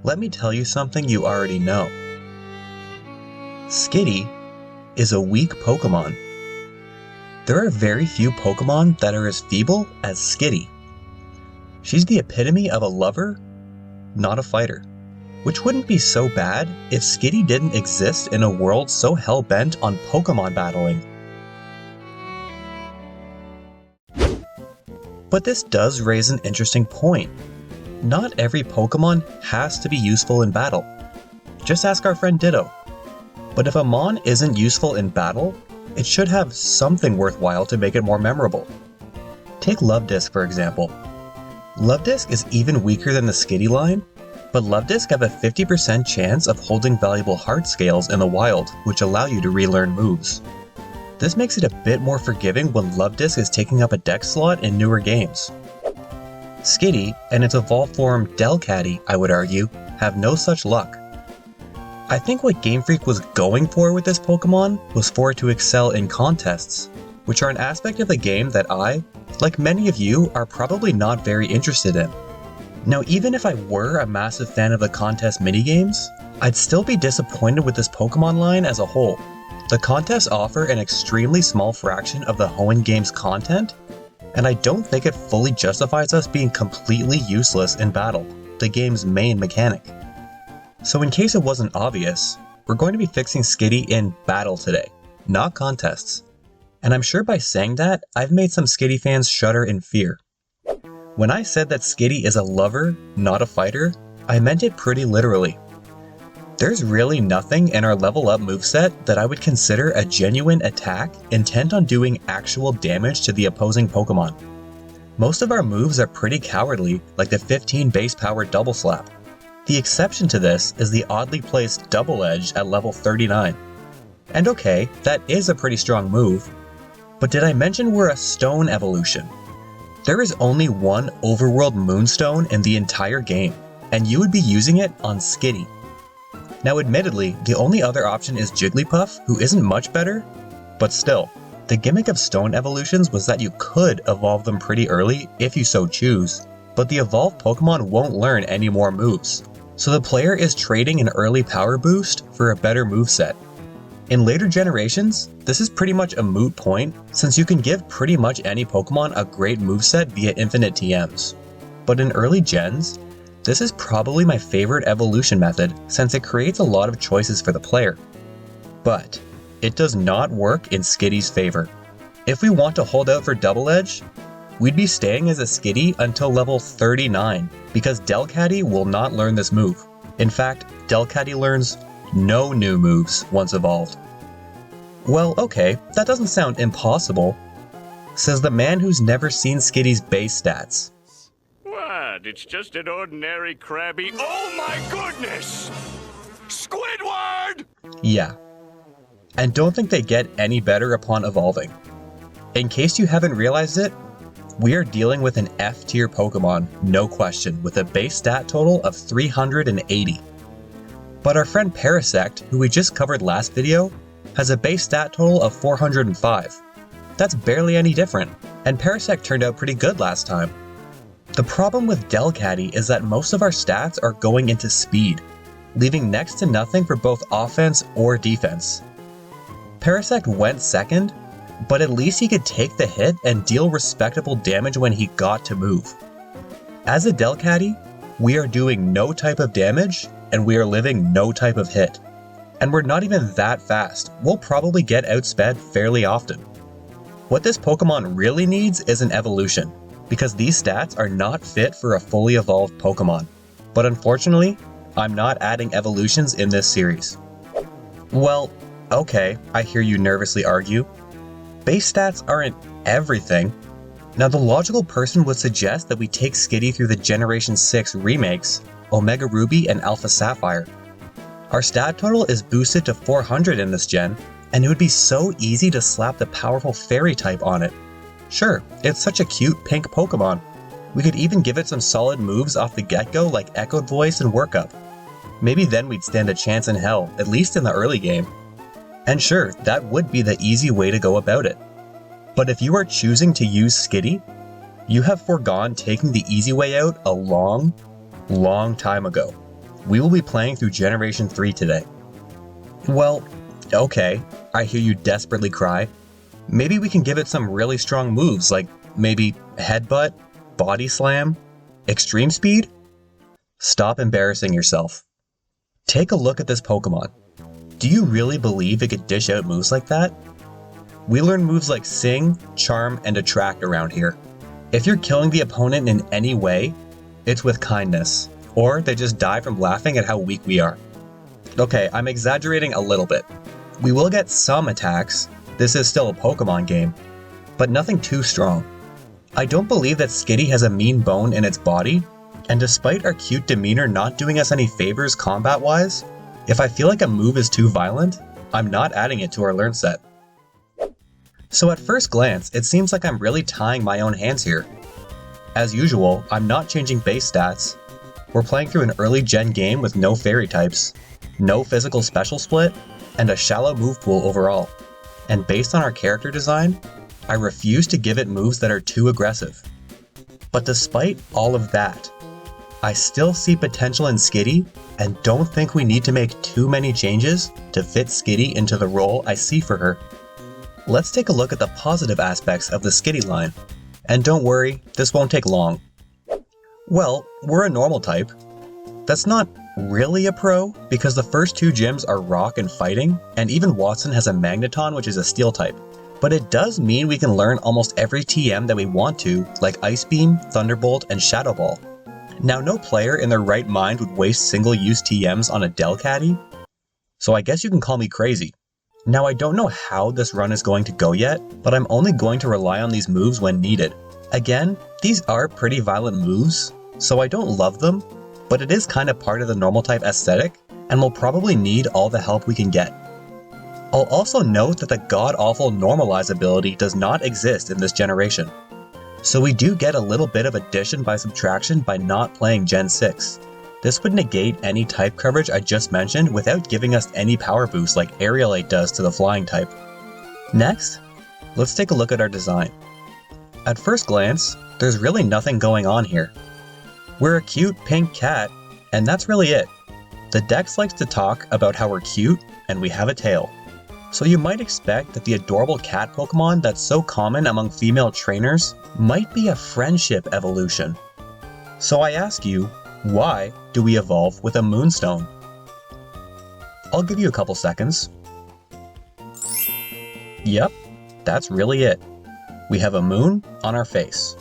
let me tell you something you already know. Skitty is a weak Pokémon. There are very few Pokémon that are as feeble as Skitty. She's the epitome of a lover, not a fighter. Which wouldn't be so bad if Skitty didn't exist in a world so hell-bent on Pokémon battling. But this does raise an interesting point. Not every Pokémon has to be useful in battle. Just ask our friend Ditto. But if a Mon isn't useful in battle, it should have something worthwhile to make it more memorable. Take Luvdisc for example. Luvdisc is even weaker than the Skitty line, but Luvdisc have a 50% chance of holding valuable heart scales in the wild, which allow you to relearn moves. This makes it a bit more forgiving when Luvdisc is taking up a dex slot in newer games. Skitty, and its evolved form Delcatty, I would argue, have no such luck. I think what Game Freak was going for with this Pokémon was for it to excel in contests, which are an aspect of the game that I, like many of you, are probably not very interested in. Now, even if I were a massive fan of the contest minigames, I'd still be disappointed with this Pokémon line as a whole. The contests offer an extremely small fraction of the Hoenn game's content, and I don't think it fully justifies us being completely useless in battle, the game's main mechanic. So in case it wasn't obvious, we're going to be fixing Skitty in battle today, not contests. And I'm sure by saying that, I've made some Skitty fans shudder in fear. When I said that Skitty is a lover, not a fighter, I meant it pretty literally. There's really nothing in our level up moveset that I would consider a genuine attack intent on doing actual damage to the opposing Pokémon. Most of our moves are pretty cowardly, like the 15 base power double slap. The exception to this is the oddly placed double edge at level 39. And okay, that is a pretty strong move, but did I mention we're a stone evolution? There is only one overworld moonstone in the entire game, and you would be using it on Skitty. Now admittedly, the only other option is Jigglypuff, who isn't much better, but still, the gimmick of stone evolutions was that you could evolve them pretty early if you so choose, but the evolved Pokemon won't learn any more moves, so the player is trading an early power boost for a better moveset. In later generations, this is pretty much a moot point since you can give pretty much any Pokemon a great moveset via infinite TMs. But in early gens, this is probably my favorite evolution method since it creates a lot of choices for the player. But it does not work in Skitty's favor. If we want to hold out for Double Edge, we'd be staying as a Skitty until level 39 because Delcatty will not learn this move. In fact, Delcatty learns no new moves once evolved. Well, okay, that doesn't sound impossible, says the man who's never seen Skitty's base stats. What? It's just an ordinary crabby. Oh my goodness! Squidward! Yeah. And don't think they get any better upon evolving. In case you haven't realized it, we are dealing with an F tier Pokemon, no question, with a base stat total of 380. But our friend Parasect, who we just covered last video, has a base stat total of 405. That's barely any different, and Parasect turned out pretty good last time. The problem with Delcatty is that most of our stats are going into speed, leaving next to nothing for both offense or defense. Parasect went second, but at least he could take the hit and deal respectable damage when he got to move. As a Delcatty, we are doing no type of damage, and we are living no type of hit. And we're not even that fast, we'll probably get outsped fairly often. What this Pokemon really needs is an evolution, because these stats are not fit for a fully evolved Pokemon. But unfortunately, I'm not adding evolutions in this series. Well, okay, I hear you nervously argue. Base stats aren't everything. Now the logical person would suggest that we take Skitty through the Generation 6 remakes, Omega Ruby and Alpha Sapphire. Our stat total is boosted to 400 in this gen, and it would be so easy to slap the powerful fairy type on it. Sure, it's such a cute pink Pokemon. We could even give it some solid moves off the get-go like Echoed Voice and Workup. Maybe then we'd stand a chance in hell, at least in the early game. And sure, that would be the easy way to go about it. But if you are choosing to use Skitty, you have foregone taking the easy way out a long time ago. We will be playing through Generation 3 today. Well, okay, I hear you desperately cry. Maybe we can give it some really strong moves like maybe Headbutt, Body Slam, Extreme Speed? Stop embarrassing yourself. Take a look at this Pokemon. Do you really believe it could dish out moves like that? We learn moves like Sing, Charm, and Attract around here. If you're killing the opponent in any way, it's with kindness, or they just die from laughing at how weak we are. Okay, I'm exaggerating a little bit. We will get some attacks, this is still a Pokemon game, but nothing too strong. I don't believe that Skitty has a mean bone in its body, and despite our cute demeanor not doing us any favors combat-wise, if I feel like a move is too violent, I'm not adding it to our learn set. So at first glance, it seems like I'm really tying my own hands here. As usual, I'm not changing base stats. We're playing through an early gen game with no fairy types, no physical special split, and a shallow move pool overall. And based on our character design, I refuse to give it moves that are too aggressive. But despite all of that, I still see potential in Skitty and don't think we need to make too many changes to fit Skitty into the role I see for her. Let's take a look at the positive aspects of the Skitty line. And don't worry, this won't take long. Well, we're a normal type. That's not really a pro, because the first two gyms are rock and fighting, and even Watson has a Magneton, which is a steel type. But it does mean we can learn almost every TM that we want to, like Ice Beam, Thunderbolt, and Shadow Ball. Now, no player in their right mind would waste single-use TMs on a Delcatty, so I guess you can call me crazy. Now, I don't know how this run is going to go yet, but I'm only going to rely on these moves when needed. Again, these are pretty violent moves, so I don't love them, but it is kind of part of the normal type aesthetic, and we'll probably need all the help we can get. I'll also note that the god-awful Normalize ability does not exist in this generation, so we do get a little bit of addition by subtraction by not playing Gen 6. This would negate any type coverage I just mentioned without giving us any power boost like Aerialate does to the flying type. Next, let's take a look at our design. At first glance, there's really nothing going on here. We're a cute pink cat, and that's really it. The Dex likes to talk about how we're cute, and we have a tail. So you might expect that the adorable cat Pokemon that's so common among female trainers might be a friendship evolution. So I ask you, why do we evolve with a Moonstone? I'll give you a couple seconds. Yep, that's really it. We have a moon on our face.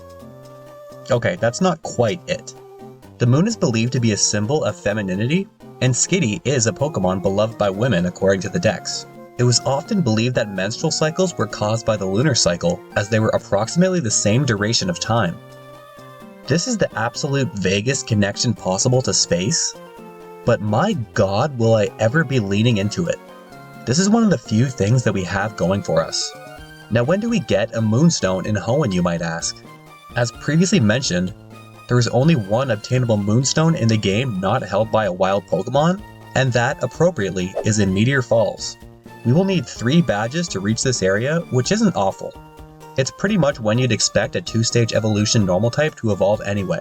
Okay, that's not quite it. The moon is believed to be a symbol of femininity, and Skitty is a Pokemon beloved by women according to the Dex. It was often believed that menstrual cycles were caused by the lunar cycle, as they were approximately the same duration of time. This is the absolute vaguest connection possible to space, but my god, will I ever be leaning into it. This is one of the few things that we have going for us. Now, when do we get a Moonstone in Hoenn, you might ask? As previously mentioned, there is only one obtainable Moonstone in the game not held by a wild Pokemon, and that, appropriately, is in Meteor Falls. We will need 3 badges to reach this area, which isn't awful. It's pretty much when you'd expect a 2-stage evolution normal type to evolve anyway.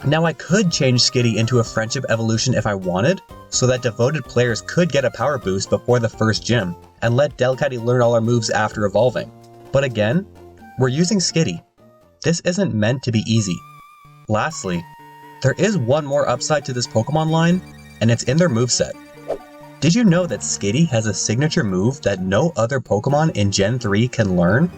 Now, I could change Skitty into a friendship evolution if I wanted, so that devoted players could get a power boost before the first gym, and let Delcatty learn all our moves after evolving. But again, we're using Skitty. This isn't meant to be easy. Lastly, there is one more upside to this Pokemon line, and it's in their moveset. Did you know that Skitty has a signature move that no other Pokemon in Gen 3 can learn?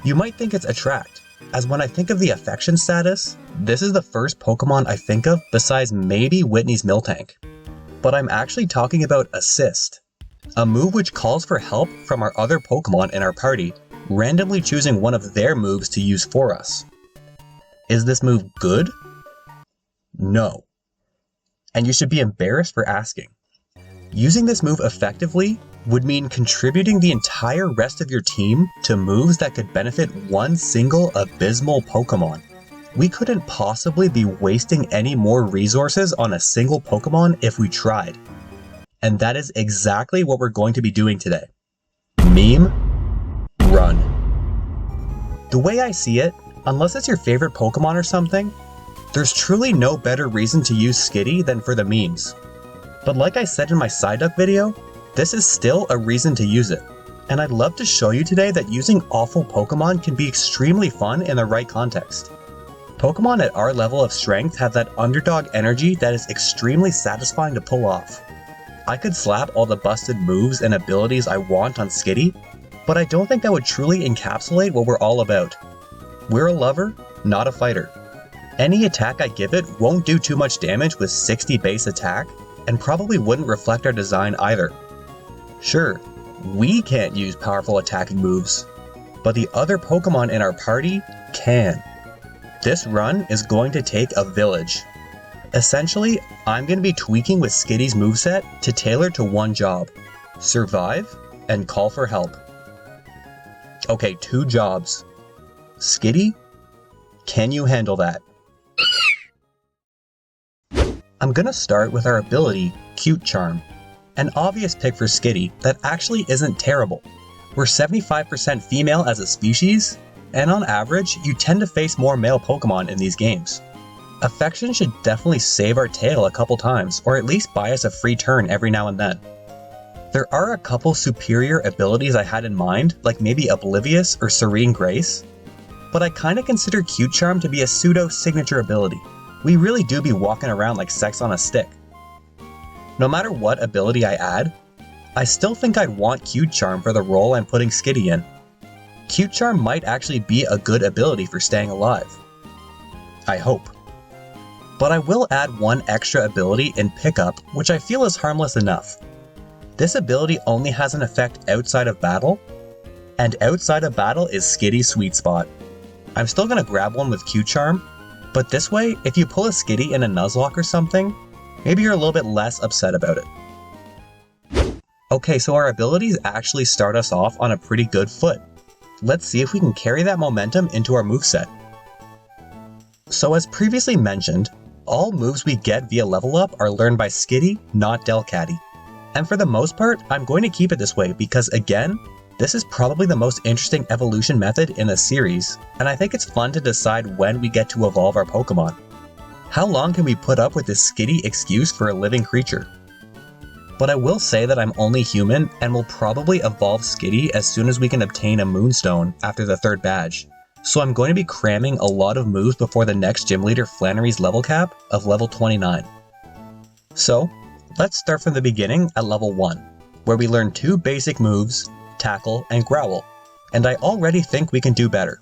You might think it's Attract, as when I think of the affection status, this is the first Pokemon I think of besides maybe Whitney's Miltank. But I'm actually talking about Assist, a move which calls for help from our other Pokemon in our party, randomly choosing one of their moves to use for us. Is this move good? No. And you should be embarrassed for asking. Using this move effectively would mean contributing the entire rest of your team to moves that could benefit one single abysmal Pokemon. We couldn't possibly be wasting any more resources on a single Pokemon if we tried. And that is exactly what we're going to be doing today. Meme, run. The way I see it, unless it's your favorite Pokemon or something, there's truly no better reason to use Skitty than for the memes. But like I said in my Psyduck video, this is still a reason to use it. And I'd love to show you today that using awful Pokemon can be extremely fun in the right context. Pokemon at our level of strength have that underdog energy that is extremely satisfying to pull off. I could slap all the busted moves and abilities I want on Skitty, but I don't think that would truly encapsulate what we're all about. We're a lover, not a fighter. Any attack I give it won't do too much damage with 60 base attack, and probably wouldn't reflect our design either. Sure, we can't use powerful attacking moves, but the other Pokemon in our party can. This run is going to take a village. Essentially, I'm going to be tweaking with Skitty's moveset to tailor to one job: survive and call for help. Okay, 2 jobs. Skitty, can you handle that? I'm gonna start with our ability, Cute Charm. An obvious pick for Skitty that actually isn't terrible. We're 75% female as a species, and on average, you tend to face more male Pokemon in these games. Affection should definitely save our tail a couple times, or at least buy us a free turn every now and then. There are a couple superior abilities I had in mind, like maybe Oblivious or Serene Grace, but I kinda consider Cute Charm to be a pseudo-signature ability. We really do be walking around like sex on a stick. No matter what ability I add, I still think I'd want Cute Charm for the role I'm putting Skitty in. Cute Charm might actually be a good ability for staying alive. I hope. But I will add one extra ability in Pickup, which I feel is harmless enough. This ability only has an effect outside of battle, and outside of battle is Skitty's sweet spot. I'm still gonna grab one with Cute Charm, but this way, if you pull a Skitty in a Nuzlocke or something, maybe you're a little bit less upset about it. Okay, so our abilities actually start us off on a pretty good foot. Let's see if we can carry that momentum into our moveset. So as previously mentioned, all moves we get via level up are learned by Skitty, not Delcatty. And for the most part, I'm going to keep it this way because again, this is probably the most interesting evolution method in the series, and I think it's fun to decide when we get to evolve our Pokemon. How long can we put up with this Skitty excuse for a living creature? But I will say that I'm only human and will probably evolve Skitty as soon as we can obtain a Moonstone after the 3rd badge, so I'm going to be cramming a lot of moves before the next gym leader Flannery's level cap of level 29. So, let's start from the beginning at level 1, where we learn 2 basic moves, Tackle and Growl, and I already think we can do better.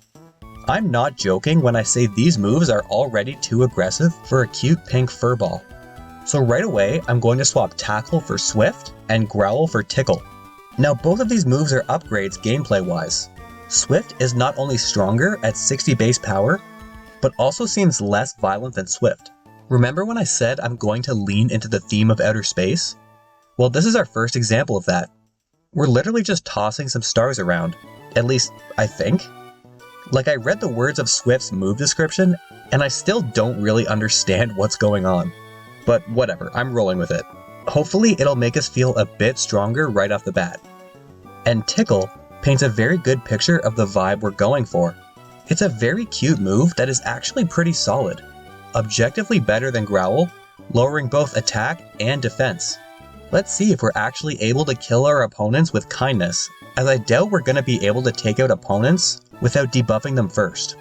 I'm not joking when I say these moves are already too aggressive for a cute pink furball. So right away, I'm going to swap Tackle for Swift and Growl for Tickle. Now both of these moves are upgrades gameplay-wise. Swift is not only stronger at 60 base power, but also seems less violent than Swift. Remember when I said I'm going to lean into the theme of outer space? Well, this is our first example of that. We're literally just tossing some stars around. At least, I think. Like, I read the words of Swift's move description, and I still don't really understand what's going on. But whatever, I'm rolling with it. Hopefully it'll make us feel a bit stronger right off the bat. And Tickle paints a very good picture of the vibe we're going for. It's a very cute move that is actually pretty solid. Objectively better than Growl, lowering both attack and defense. Let's see if we're actually able to kill our opponents with kindness, as I doubt we're going to be able to take out opponents without debuffing them first.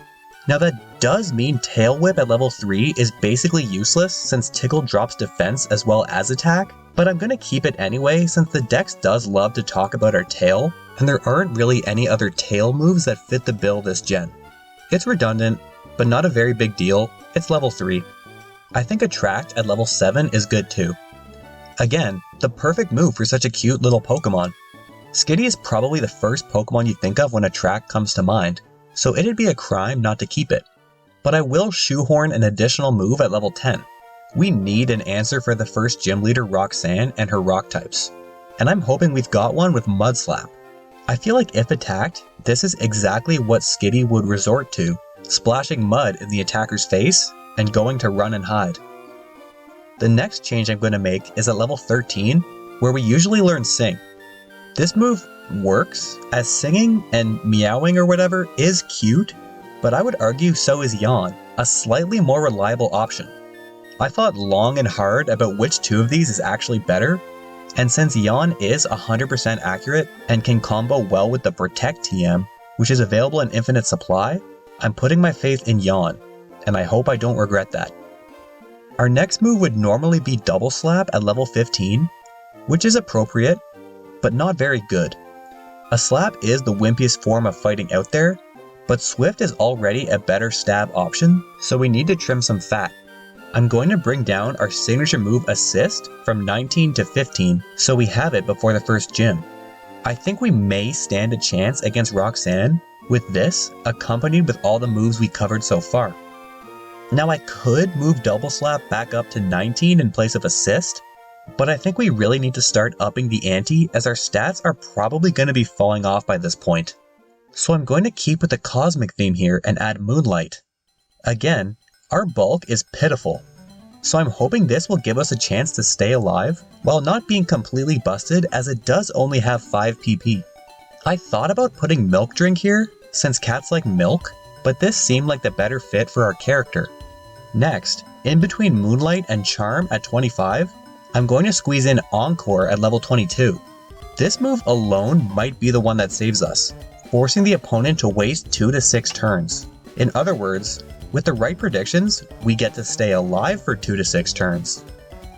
Now that does mean Tail Whip at level 3 is basically useless since Tickle drops defense as well as attack, but I'm going to keep it anyway since the dex does love to talk about our tail, and there aren't really any other tail moves that fit the bill this gen. It's redundant, but not a very big deal. It's level 3. I think Attract at level 7 is good too. Again, the perfect move for such a cute little Pokemon. Skitty is probably the first Pokemon you think of when Attract comes to mind, so it'd be a crime not to keep it. But I will shoehorn an additional move at level 10. We need an answer for the first gym leader Roxanne and her rock types, and I'm hoping we've got one with Mud Slap. I feel like if attacked, this is exactly what Skitty would resort to, splashing mud in the attacker's face and going to run and hide. The next change I'm going to make is at level 13, where we usually learn Sing. This move works, as singing and meowing or whatever is cute, but I would argue so is Yawn, a slightly more reliable option. I thought long and hard about which two of these is actually better, and since Hoenn is 100% accurate and can combo well with the Protect TM, which is available in infinite supply, I'm putting my faith in Hoenn, and I hope I don't regret that. Our next move would normally be Double Slap at level 15, which is appropriate, but not very good. A slap is the wimpiest form of fighting out there, but Swift is already a better stab option, so we need to trim some fat. I'm going to bring down our signature move Assist from 19 to 15 so we have it before the first gym. I think we may stand a chance against Roxanne with this, accompanied with all the moves we covered so far. Now I could move Double Slap back up to 19 in place of Assist, but I think we really need to start upping the ante as our stats are probably going to be falling off by this point. So I'm going to keep with the cosmic theme here and add Moonlight. Again, our bulk is pitiful, so I'm hoping this will give us a chance to stay alive while not being completely busted as it does only have 5 PP. I thought about putting Milk Drink here since cats like milk, but this seemed like the better fit for our character. Next, in between Moonlight and Charm at 25, I'm going to squeeze in Encore at level 22. This move alone might be the one that saves us, forcing the opponent to waste 2 to 6 turns. In other words, with the right predictions, we get to stay alive for 2 to 6 turns.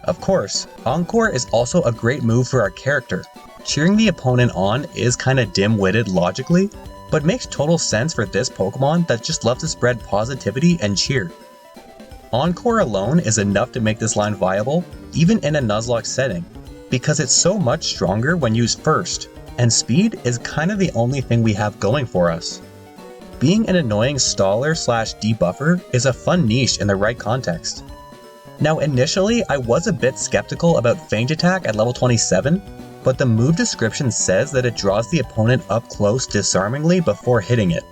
Of course, Encore is also a great move for our character. Cheering the opponent on is kinda dim-witted logically, but makes total sense for this Pokemon that just loves to spread positivity and cheer. Encore alone is enough to make this line viable, even in a Nuzlocke setting, because it's so much stronger when used first, and speed is kinda the only thing we have going for us. Being an annoying staller/debuffer is a fun niche in the right context. Now initially I was a bit skeptical about Feint Attack at level 27, but the move description says that it draws the opponent up close disarmingly before hitting it.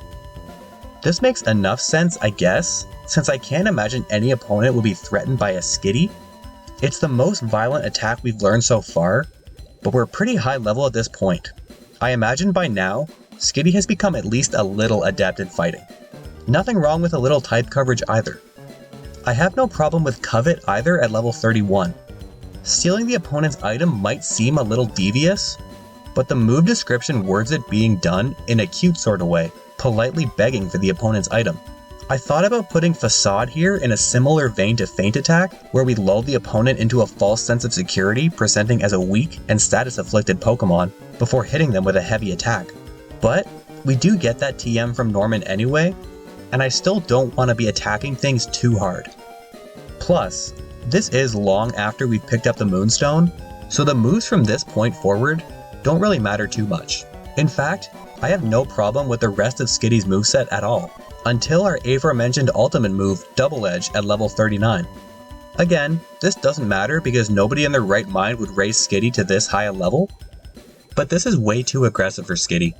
This makes enough sense, I guess, since I can't imagine any opponent will be threatened by a Skitty. It's the most violent attack we've learned so far, but we're pretty high level at this point. I imagine by now, Skitty has become at least a little adept in fighting. Nothing wrong with a little type coverage either. I have no problem with Covet either at level 31. Stealing the opponent's item might seem a little devious, but the move description words it being done in a cute sort of way, politely begging for the opponent's item. I thought about putting Facade here in a similar vein to Feint Attack, where we lull the opponent into a false sense of security presenting as a weak and status afflicted Pokemon before hitting them with a heavy attack. But we do get that TM from Norman anyway, and I still don't want to be attacking things too hard. Plus, this is long after we've picked up the Moonstone, so the moves from this point forward don't really matter too much. In fact, I have no problem with the rest of Skitty's moveset at all, until our aforementioned ultimate move, Double Edge at level 39. Again, this doesn't matter because nobody in their right mind would raise Skitty to this high a level, but this is way too aggressive for Skitty.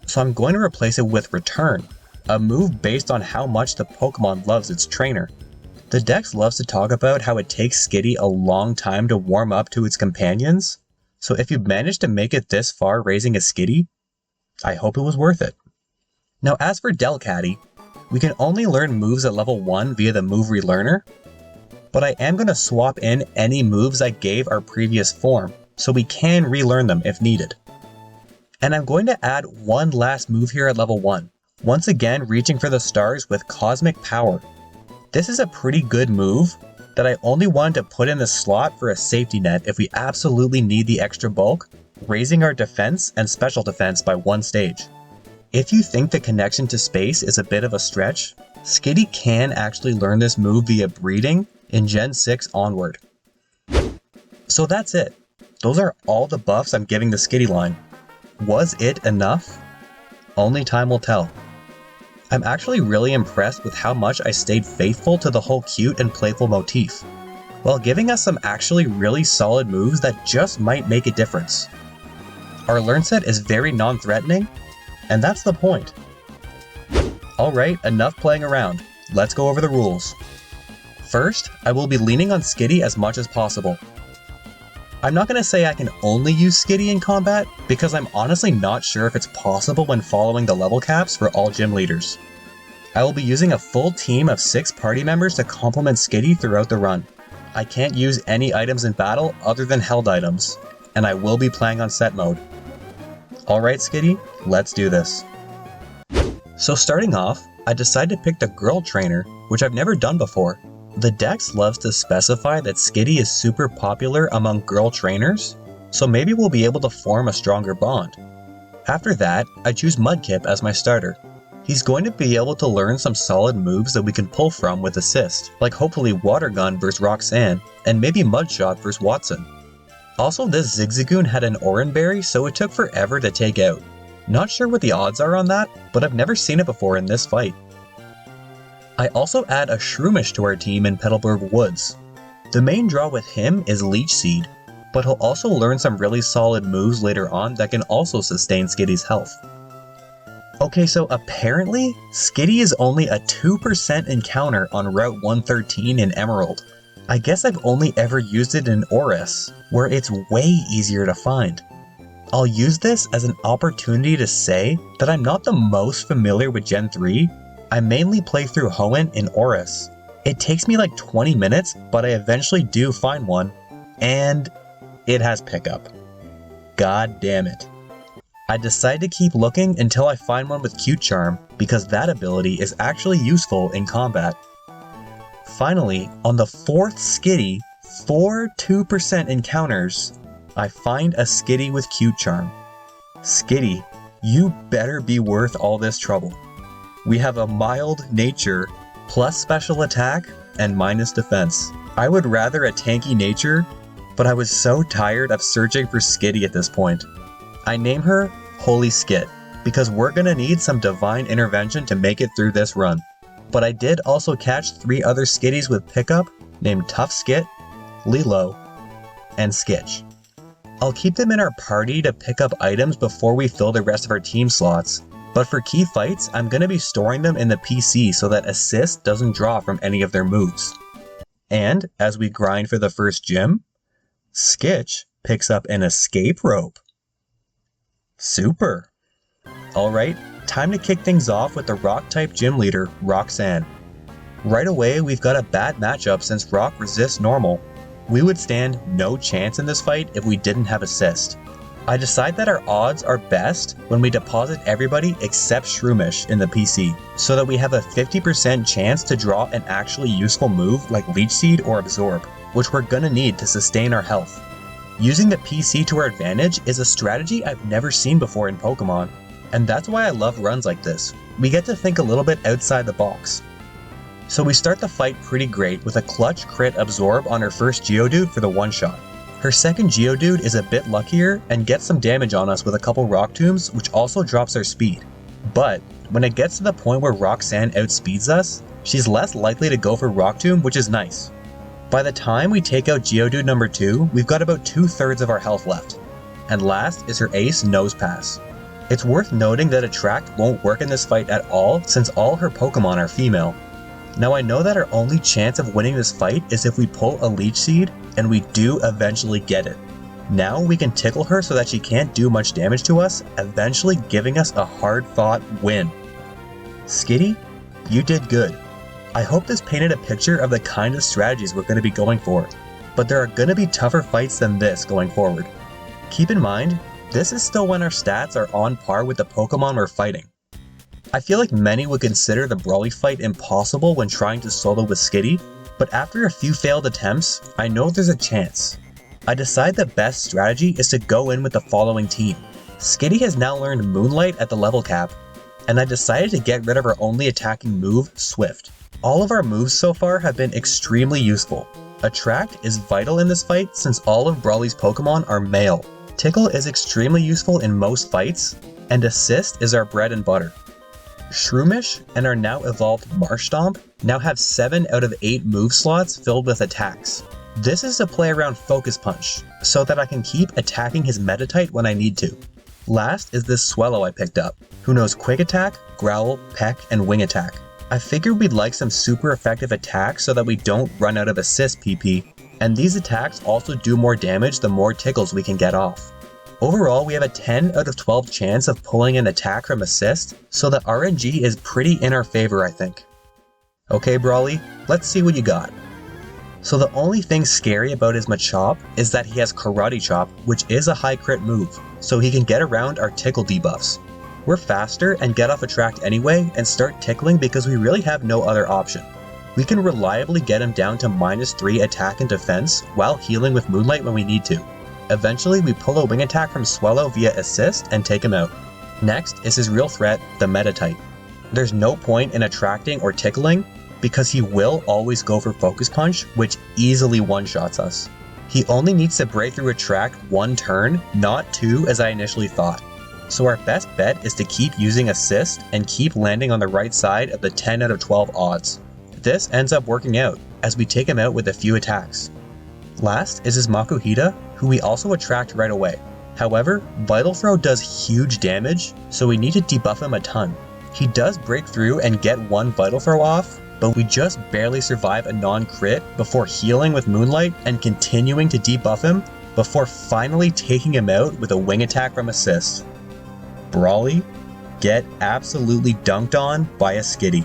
So I'm going to replace it with Return, a move based on how much the Pokemon loves its trainer. The Dex loves to talk about how it takes Skitty a long time to warm up to its companions, so if you manage to make it this far raising a Skitty, I hope it was worth it. Now as for Delcatty, we can only learn moves at level 1 via the move relearner, but I am going to swap in any moves I gave our previous form, so we can relearn them if needed. And I'm going to add one last move here at level 1, once again reaching for the stars with Cosmic Power. This is a pretty good move that I only wanted to put in the slot for a safety net if we absolutely need the extra bulk, raising our defense and special defense by 1 stage. If you think the connection to space is a bit of a stretch, Skitty can actually learn this move via breeding in Gen 6 onward. So that's it. Those are all the buffs I'm giving the Skitty line. Was it enough? Only time will tell. I'm actually really impressed with how much I stayed faithful to the whole cute and playful motif, while giving us some actually really solid moves that just might make a difference. Our learn set is very non-threatening, and that's the point. Alright, enough playing around. Let's go over the rules. First, I will be leaning on Skitty as much as possible. I'm not going to say I can only use Skitty in combat, because I'm honestly not sure if it's possible when following the level caps for all gym leaders. I will be using a full team of 6 party members to complement Skitty throughout the run. I can't use any items in battle other than held items, and I will be playing on set mode. Alright Skitty, let's do this. So starting off, I decided to pick the girl trainer, which I've never done before. The dex loves to specify that Skitty is super popular among girl trainers, so maybe we'll be able to form a stronger bond. After that, I choose Mudkip as my starter. He's going to be able to learn some solid moves that we can pull from with assist, like hopefully Water Gun vs Roxanne, and maybe Mudshot vs Watson. Also, this Zigzagoon had an Oranberry, so it took forever to take out. Not sure what the odds are on that, but I've never seen it before in this fight. I also add a Shroomish to our team in Petalburg Woods. The main draw with him is Leech Seed, but he'll also learn some really solid moves later on that can also sustain Skitty's health. Okay, so apparently, Skitty is only a 2% encounter on Route 113 in Emerald. I guess I've only ever used it in Oris, where it's way easier to find. I'll use this as an opportunity to say that I'm not the most familiar with Gen 3. I mainly play through Hoenn in Oris. It takes me like 20 minutes, but I eventually do find one, and it has pickup. God damn it. I decide to keep looking until I find one with Cute Charm, because that ability is actually useful in combat. Finally, on the 4th Skitty, 4 2% encounters, I find a Skitty with Cute Charm. Skitty, you better be worth all this trouble. We have a mild nature, plus special attack, and minus defense. I would rather a tanky nature, but I was so tired of searching for Skitty at this point. I name her Holy Skit, because we're gonna need some divine intervention to make it through this run. But I did also catch 3 other Skitties with pickup named Tough Skit, Lilo, and Skitch. I'll keep them in our party to pick up items before we fill the rest of our team slots, but for key fights, I'm gonna be storing them in the PC so that assist doesn't draw from any of their moves. And as we grind for the first gym, Skitch picks up an escape rope. Super! Alright, time to kick things off with the Rock-type gym leader, Roxanne. Right away, we've got a bad matchup since Rock resists normal. We would stand no chance in this fight if we didn't have assist. I decide that our odds are best when we deposit everybody except Shroomish in the PC, so that we have a 50% chance to draw an actually useful move like Leech Seed or Absorb, which we're gonna need to sustain our health. Using the PC to our advantage is a strategy I've never seen before in Pokemon, and that's why I love runs like this. We get to think a little bit outside the box. So we start the fight pretty great with a clutch crit Absorb on her first Geodude for the one-shot. Her second Geodude is a bit luckier and gets some damage on us with a couple Rock Tombs, which also drops our speed. But when it gets to the point where Roxanne outspeeds us, she's less likely to go for Rock Tomb, which is nice. By the time we take out Geodude number 2, we've got about 2/3 of our health left. And last is her ace Nose Pass. It's worth noting that Attract won't work in this fight at all since all her Pokemon are female. Now I know that our only chance of winning this fight is if we pull a Leech Seed, and we do eventually get it. Now we can tickle her so that she can't do much damage to us, eventually giving us a hard-fought win. Skitty, you did good. I hope this painted a picture of the kind of strategies we're going to be going for, but there are going to be tougher fights than this going forward. Keep in mind, this is still when our stats are on par with the Pokemon we're fighting. I feel like many would consider the Brawly fight impossible when trying to solo with Skitty, but after a few failed attempts, I know there's a chance. I decide the best strategy is to go in with the following team. Skitty has now learned Moonlight at the level cap, and I decided to get rid of her only attacking move, Swift. All of our moves so far have been extremely useful. Attract is vital in this fight since all of Brawly's Pokemon are male. Tickle is extremely useful in most fights, and Assist is our bread and butter. Shroomish and our now evolved Marshtomp now have 7 out of 8 move slots filled with attacks. This is to play around Focus Punch, so that I can keep attacking his Meditite when I need to. Last is this Swellow I picked up, who knows Quick Attack, Growl, Peck, and Wing Attack. I figured we'd like some super effective attacks so that we don't run out of Assist PP, and these attacks also do more damage the more tickles we can get off. Overall, we have a 10 out of 12 chance of pulling an attack from Assist, so the RNG is pretty in our favor, I think. Okay, Brawly, let's see what you got. So the only thing scary about his Machop is that he has Karate Chop, which is a high crit move, so he can get around our Tickle debuffs. We're faster and get off Attract anyway and start tickling because we really have no other option. We can reliably get him down to -3 attack and defense while healing with Moonlight when we need to. Eventually we pull a wing attack from Swellow via assist and take him out. Next is his real threat, the Meta type. There's no point in attracting or tickling because he will always go for Focus Punch, which easily one-shots us. He only needs to break through Attract 1 turn, not 2 as I initially thought. So our best bet is to keep using assist and keep landing on the right side of the 10 out of 12 odds. This ends up working out, as we take him out with a few attacks. Last is his Makuhita, who we also attract right away. However, Vital Throw does huge damage, so we need to debuff him a ton. He does break through and get 1 Vital Throw off, but we just barely survive a non-crit before healing with Moonlight and continuing to debuff him before finally taking him out with a wing attack from assist. Brawly, get absolutely dunked on by a Skitty.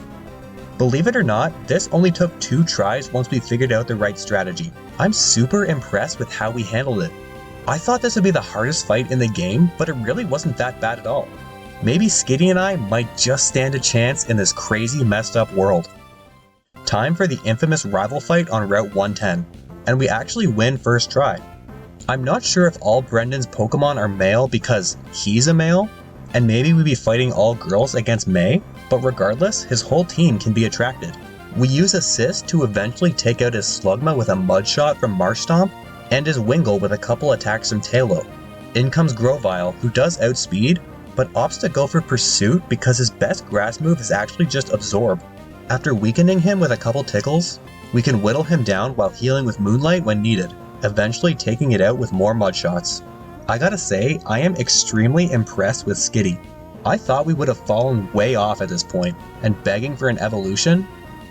Believe it or not, this only took 2 tries once we figured out the right strategy. I'm super impressed with how we handled it. I thought this would be the hardest fight in the game, but it really wasn't that bad at all. Maybe Skitty and I might just stand a chance in this crazy messed up world. Time for the infamous rival fight on Route 110, and we actually win first try. I'm not sure if all Brendan's Pokemon are male because he's a male, and maybe we'd be fighting all girls against May, but regardless, his whole team can be attracted. We use Assist to eventually take out his Slugma with a Mud Shot from Marsh Stomp, and his Wingull with a couple attacks from Tailo. In comes Grovyle, who does outspeed, but opts to go for Pursuit because his best grass move is actually just Absorb. After weakening him with a couple tickles, we can whittle him down while healing with Moonlight when needed, eventually taking it out with more Mud Shots. I gotta say, I am extremely impressed with Skitty. I thought we would have fallen way off at this point, and begging for an evolution,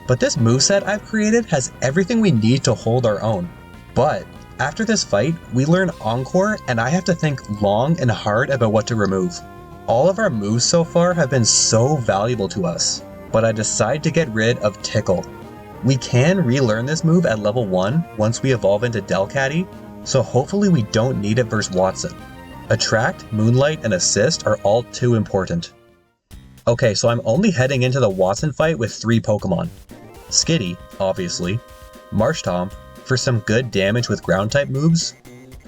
but this moveset I've created has everything we need to hold our own. But after this fight, we learn Encore, and I have to think long and hard about what to remove. All of our moves so far have been so valuable to us, but I decide to get rid of Tickle. We can relearn this move at level 1 once we evolve into Delcatty, so hopefully we don't need it versus Watson. Attract, Moonlight, and Assist are all too important. Okay, so I'm only heading into the Watson fight with 3 Pokemon. Skitty, obviously, Marshtomp, for some good damage with ground-type moves,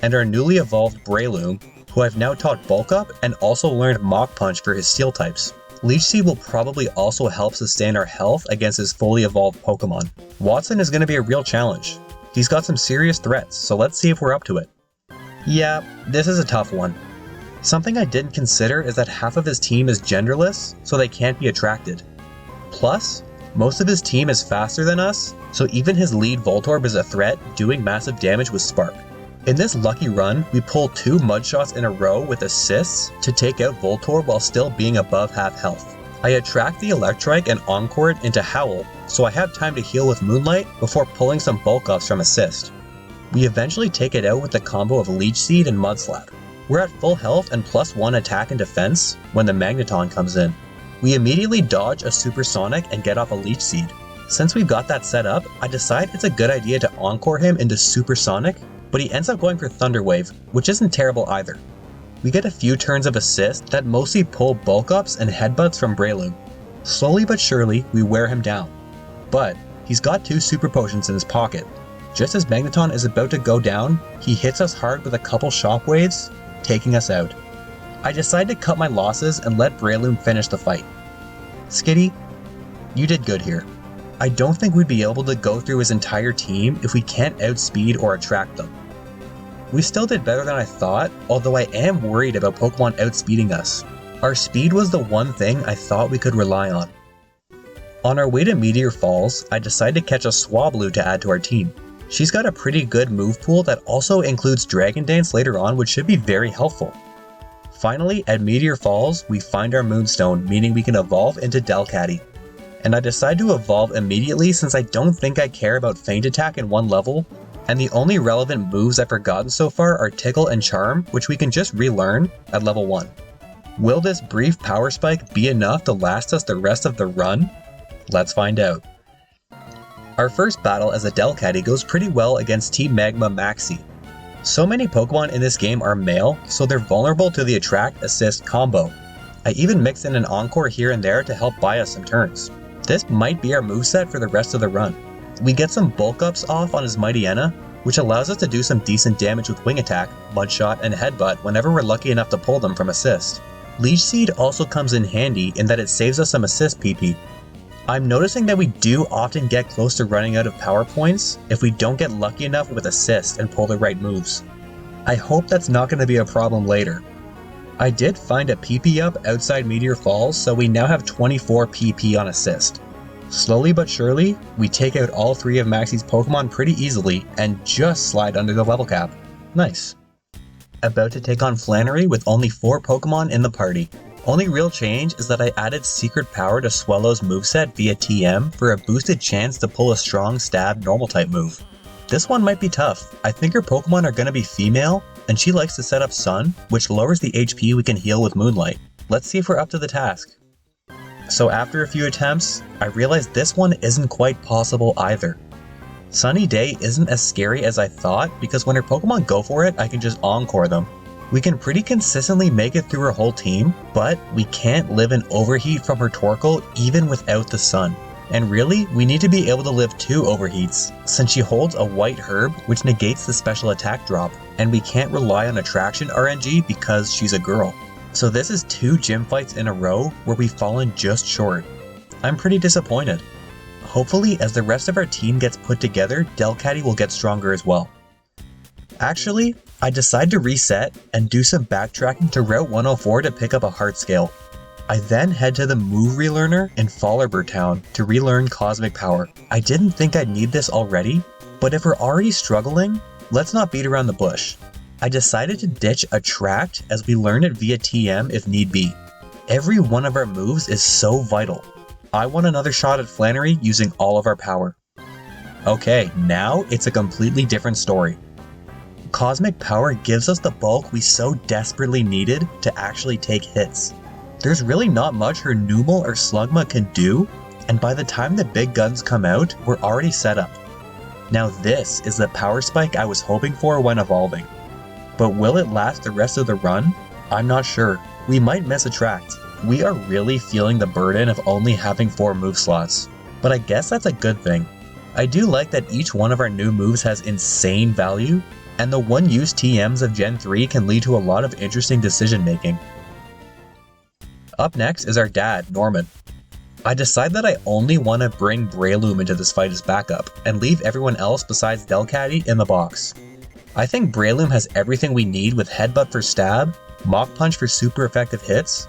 and our newly evolved Breloom, who I've now taught Bulk Up and also learned Mach Punch for his Steel types. Leech Seed will probably also help sustain our health against his fully evolved Pokemon. Watson is going to be a real challenge. He's got some serious threats, so let's see if we're up to it. Yeah, this is a tough one. Something I didn't consider is that half of his team is genderless, so they can't be attracted. Plus, most of his team is faster than us, so even his lead Voltorb is a threat, doing massive damage with Spark. In this lucky run, we pull 2 Mud Shots in a row with assists to take out Voltorb while still being above half health. I attract the Electrike and Encore it into Howl, so I have time to heal with Moonlight before pulling some bulk ups from assist. We eventually take it out with the combo of Leech Seed and Mudslap. We're at full health and +1 attack and defense when the Magneton comes in. We immediately dodge a Supersonic and get off a Leech Seed. Since we've got that set up, I decide it's a good idea to Encore him into Supersonic, but he ends up going for Thunder Wave, which isn't terrible either. We get a few turns of assist that mostly pull bulk ups and headbutts from Breloom. Slowly but surely, we wear him down. But he's got 2 super potions in his pocket. Just as Magneton is about to go down, he hits us hard with a couple shockwaves, taking us out. I decide to cut my losses and let Breloom finish the fight. Skitty, you did good here. I don't think we'd be able to go through his entire team if we can't outspeed or attract them. We still did better than I thought, although I am worried about Pokemon outspeeding us. Our speed was the one thing I thought we could rely on. On our way to Meteor Falls, I decide to catch a Swablu to add to our team. She's got a pretty good move pool that also includes Dragon Dance later on, which should be very helpful. Finally, at Meteor Falls, we find our Moonstone, meaning we can evolve into Delcatty. And I decide to evolve immediately since I don't think I care about Feint Attack in 1 level, and the only relevant moves I've forgotten so far are Tickle and Charm, which we can just relearn at level 1. Will this brief power spike be enough to last us the rest of the run? Let's find out. Our first battle as a Delcatty goes pretty well against Team Magma Maxi. So many Pokemon in this game are male, so they're vulnerable to the Attract Assist combo. I even mix in an Encore here and there to help buy us some turns. This might be our moveset for the rest of the run. We get some bulk ups off on his Mightyena, which allows us to do some decent damage with Wing Attack, Mud Shot, and Headbutt whenever we're lucky enough to pull them from Assist. Leech Seed also comes in handy in that it saves us some Assist PP. I'm noticing that we do often get close to running out of power points if we don't get lucky enough with Assist and pull the right moves. I hope that's not going to be a problem later. I did find a PP up outside Meteor Falls, so we now have 24 PP on Assist. Slowly but surely, we take out all 3 of Maxi's Pokemon pretty easily and just slide under the level cap. Nice. About to take on Flannery with only 4 Pokemon in the party. Only real change is that I added Secret Power to Swellow's moveset via TM for a boosted chance to pull a strong stab normal type move. This one might be tough. I think her Pokemon are going to be female, and she likes to set up Sun, which lowers the HP we can heal with Moonlight. Let's see if we're up to the task. So after a few attempts, I realized this one isn't quite possible either. Sunny Day isn't as scary as I thought because when her Pokemon go for it, I can just Encore them. We can pretty consistently make it through her whole team, but we can't live in Overheat from her Torkoal even without the Sun. And really, we need to be able to live 2 Overheats, since she holds a White Herb which negates the special attack drop, and we can't rely on Attraction RNG because she's a girl. So this is 2 gym fights in a row where we've fallen just short. I'm pretty disappointed. Hopefully, as the rest of our team gets put together, Delcatty will get stronger as well. Actually, I decide to reset and do some backtracking to Route 104 to pick up a Heart Scale. I then head to the Move Relearner in Fallerburg Town to relearn Cosmic Power. I didn't think I'd need this already, but if we're already struggling, let's not beat around the bush. I decided to ditch Attract as we learn it via TM if need be. Every one of our moves is so vital. I want another shot at Flannery using all of our power. Okay, now it's a completely different story. Cosmic Power gives us the bulk we so desperately needed to actually take hits. There's really not much her Numel or Slugma can do, and by the time the big guns come out, we're already set up. Now this is the power spike I was hoping for when evolving. But will it last the rest of the run? I'm not sure. We might miss Attract. We are really feeling the burden of only having 4 move slots. But I guess that's a good thing. I do like that each one of our new moves has insane value, and the one-use TMs of Gen 3 can lead to a lot of interesting decision making. Up next is our dad, Norman. I decide that I only want to bring Breloom into this fight as backup, and leave everyone else besides Delcatty in the box. I think Breloom has everything we need with Headbutt for stab, Mach Punch for super effective hits,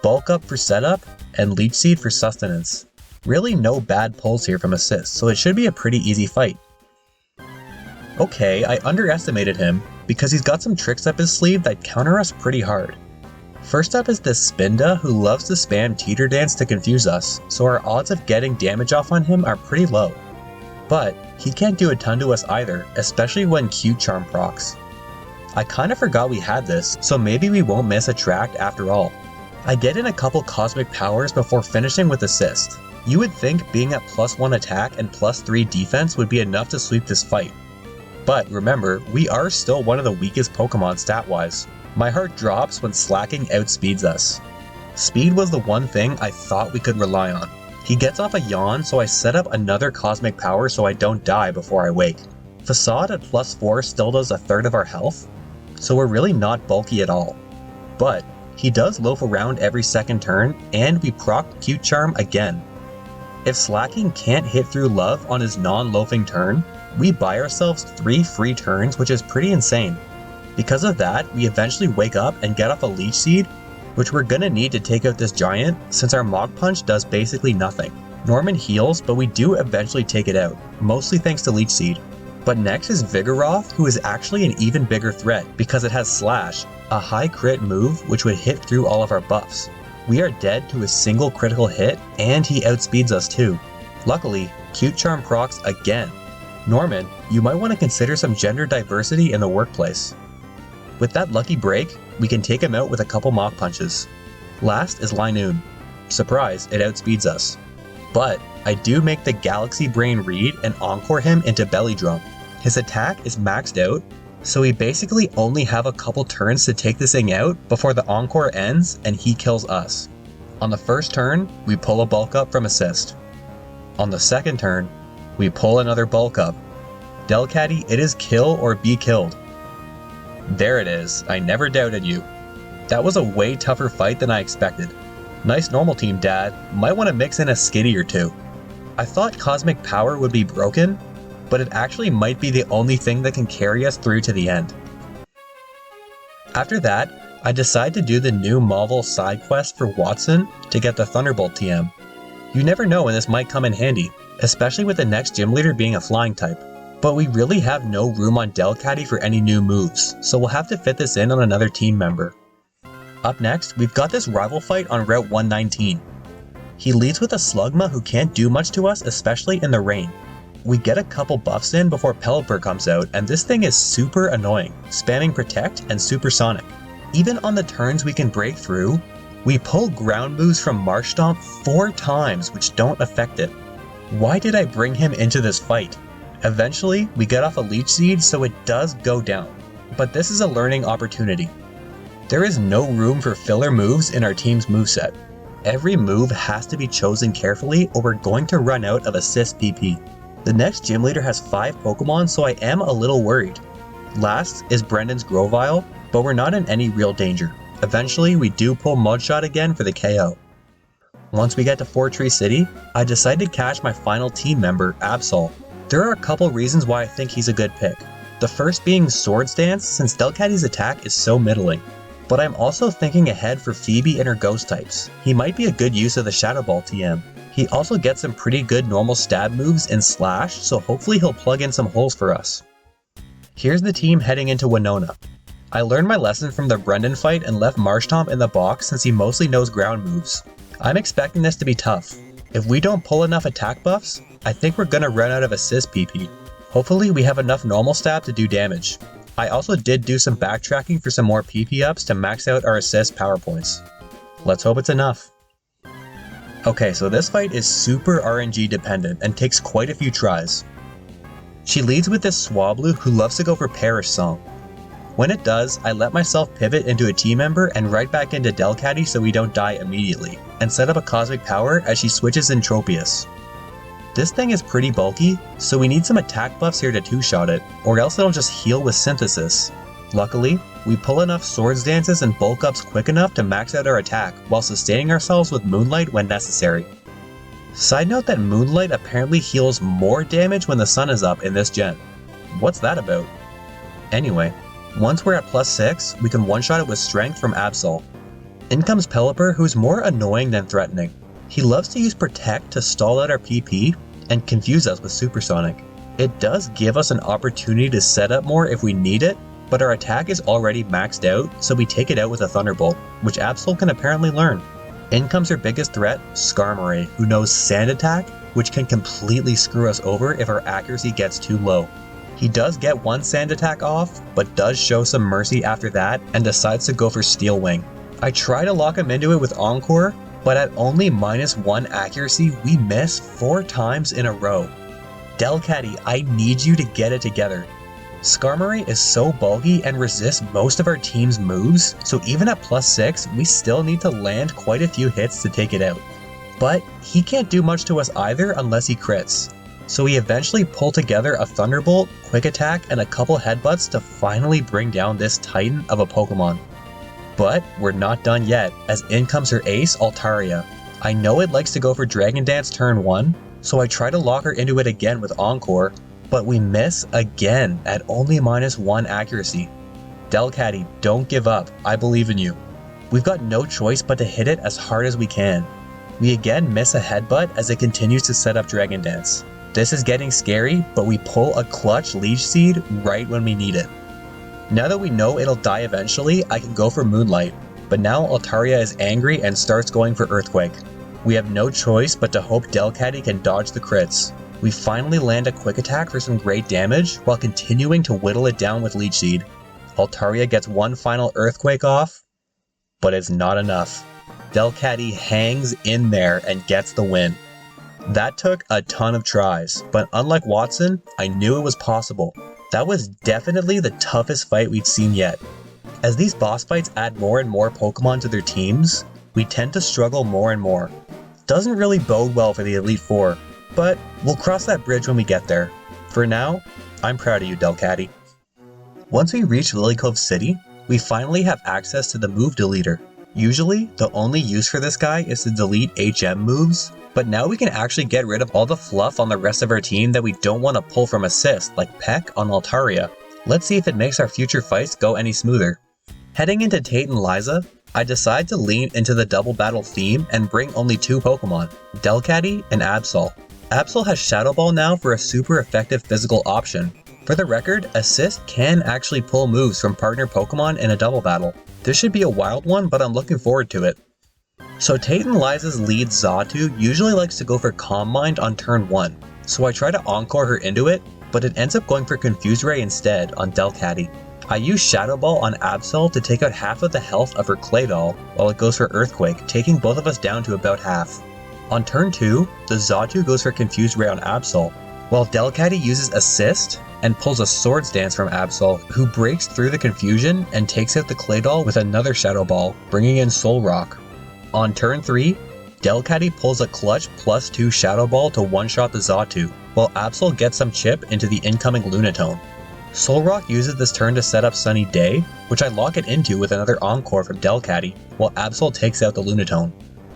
Bulk Up for setup, and Leech Seed for sustenance. Really no bad pulls here from Assist, so it should be a pretty easy fight. Okay, I underestimated him, because he's got some tricks up his sleeve that counter us pretty hard. First up is this Spinda who loves to spam Teeter Dance to confuse us, so our odds of getting damage off on him are pretty low. But he can't do a ton to us either, especially when Cute Charm procs. I kinda forgot we had this, so maybe we won't miss Attract after all. I get in a couple Cosmic Powers before finishing with Assist. You would think being at +1 attack and +3 defense would be enough to sweep this fight. But remember, we are still one of the weakest Pokemon stat-wise. My heart drops when Slacking outspeeds us. Speed was the one thing I thought we could rely on. He gets off a yawn, so I set up another Cosmic Power so I don't die before I wake. Facade at +4 still does a third of our health, so we're really not bulky at all. But he does loaf around every second turn, and we proc Cute Charm again. If Slacking can't hit through Love on his non-loafing turn, we buy ourselves 3 free turns, which is pretty insane. Because of that, we eventually wake up and get off a Leech Seed, which we're gonna need to take out this giant since our Mach Punch does basically nothing. Norman heals, but we do eventually take it out, mostly thanks to Leech Seed. But next is Vigoroth, who is actually an even bigger threat because it has Slash, a high crit move which would hit through all of our buffs. We are dead to a single critical hit, and he outspeeds us too. Luckily, Cute Charm procs again. Norman, you might want to consider some gender diversity in the workplace. With that lucky break, we can take him out with a couple Mach Punches. Last is Linoon. Surprise, it outspeeds us. But I do make the Galaxy Brain read and encore him into Belly Drum. His attack is maxed out, so we basically only have a couple turns to take this thing out before the encore ends and he kills us. On the first turn, we pull a bulk up from assist. On the second turn, we pull another bulk up. Delcatty, it is kill or be killed. There it is, I never doubted you. That was a way tougher fight than I expected. Nice normal team, Dad. Might want to mix in a Skitty or two. I thought Cosmic Power would be broken, but it actually might be the only thing that can carry us through to the end. After that, I decide to do the new Marvel side quest for Watson to get the Thunderbolt TM. You never know when this might come in handy, especially with the next gym leader being a flying type. But we really have no room on Delcatty for any new moves, so we'll have to fit this in on another team member. Up next, we've got this rival fight on Route 119. He leads with a Slugma who can't do much to us, especially in the rain. We get a couple buffs in before Pelipper comes out, and this thing is super annoying, spamming Protect and Supersonic. Even on the turns we can break through, we pull ground moves from Marsh Stomp 4 times which don't affect it. Why did I bring him into this fight? Eventually, we get off a Leech Seed, so it does go down, but this is a learning opportunity. There is no room for filler moves in our team's moveset. Every move has to be chosen carefully or we're going to run out of assist PP. The next gym leader has 5 Pokemon, so I am a little worried. Last is Brendan's Grovyle, but we're not in any real danger. Eventually, we do pull Mudshot again for the KO. Once we get to Fortree City, I decide to catch my final team member, Absol. There are a couple reasons why I think he's a good pick. The first being Swords Dance, since Delcatty's attack is so middling. But I'm also thinking ahead for Phoebe and her ghost types. He might be a good use of the Shadow Ball TM. He also gets some pretty good normal stab moves in Slash, so hopefully he'll plug in some holes for us. Here's the team heading into Winona. I learned my lesson from the Brendan fight and left Marshtomp in the box since he mostly knows ground moves. I'm expecting this to be tough. If we don't pull enough attack buffs, I think we're gonna run out of assist PP. Hopefully we have enough normal stab to do damage. I also did do some backtracking for some more PP ups to max out our assist power points. Let's hope it's enough. Okay, so this fight is super RNG dependent and takes quite a few tries. She leads with this Swablu who loves to go for Perish Song. When it does, I let myself pivot into a team member and right back into Delcatty so we don't die immediately, and set up a Cosmic Power as she switches in Tropius. This thing is pretty bulky, so we need some attack buffs here to 2-shot it, or else it'll just heal with Synthesis. Luckily, we pull enough Swords Dances and bulk ups quick enough to max out our attack while sustaining ourselves with Moonlight when necessary. Side note that Moonlight apparently heals more damage when the sun is up in this gen. What's that about? Anyway, once we're at +6, we can one-shot it with Strength from Absol. In comes Pelipper, who's more annoying than threatening. He loves to use Protect to stall out our PP and confuse us with Supersonic. It does give us an opportunity to set up more if we need it, but our attack is already maxed out, so we take it out with a Thunderbolt, which Absol can apparently learn. In comes her biggest threat, Skarmory, who knows Sand Attack, which can completely screw us over if our accuracy gets too low. He does get one Sand Attack off, but does show some mercy after that and decides to go for Steel Wing. I try to lock him into it with Encore, but at only -1 accuracy, we miss 4 times in a row. Delcatty, I need you to get it together. Skarmory is so bulky and resists most of our team's moves, so even at +6, we still need to land quite a few hits to take it out. But he can't do much to us either unless he crits. So we eventually pull together a Thunderbolt, Quick Attack, and a couple Headbutts to finally bring down this titan of a Pokemon. But we're not done yet, as in comes her ace, Altaria. I know it likes to go for Dragon Dance turn 1, so I try to lock her into it again with Encore, but we miss again at only -1 accuracy. Delcatty, don't give up, I believe in you. We've got no choice but to hit it as hard as we can. We again miss a Headbutt as it continues to set up Dragon Dance. This is getting scary, but we pull a clutch Leech Seed right when we need it. Now that we know it'll die eventually, I can go for Moonlight, but now Altaria is angry and starts going for Earthquake. We have no choice but to hope Delcatty can dodge the crits. We finally land a Quick Attack for some great damage, while continuing to whittle it down with Leech Seed. Altaria gets one final Earthquake off, but it's not enough. Delcatty hangs in there and gets the win. That took a ton of tries, but unlike Watson, I knew it was possible. That was definitely the toughest fight we'd seen yet. As these boss fights add more and more Pokemon to their teams, we tend to struggle more and more. Doesn't really bode well for the Elite Four, but we'll cross that bridge when we get there. For now, I'm proud of you, Delcatty. Once we reach Lily Cove City, we finally have access to the move deleter. Usually, the only use for this guy is to delete HM moves, but now we can actually get rid of all the fluff on the rest of our team that we don't want to pull from assist, like Peck on Altaria. Let's see if it makes our future fights go any smoother. Heading into Tate and Liza, I decide to lean into the double battle theme and bring only 2 Pokemon, Delcatty and Absol. Absol has Shadow Ball now for a super effective physical option. For the record, Assist can actually pull moves from partner Pokemon in a double battle. This should be a wild one, but I'm looking forward to it. So Tate and Liza's lead Xatu usually likes to go for Calm Mind on turn 1, so I try to Encore her into it, but it ends up going for Confuse Ray instead on Delcatty. I use Shadow Ball on Absol to take out half of the health of her Claydol, while it goes for Earthquake, taking both of us down to about half. On turn 2, the Xatu goes for Confuse Ray on Absol, while Delcatty uses Assist and pulls a Swords Dance from Absol, who breaks through the confusion and takes out the Claydol with another Shadow Ball, bringing in Soul Rock. On turn 3, Delcatty pulls a Clutch +2 Shadow Ball to one-shot the Xatu, while Absol gets some chip into the incoming Lunatone. Soul Rock uses this turn to set up Sunny Day, which I lock it into with another Encore from Delcatty, while Absol takes out the Lunatone.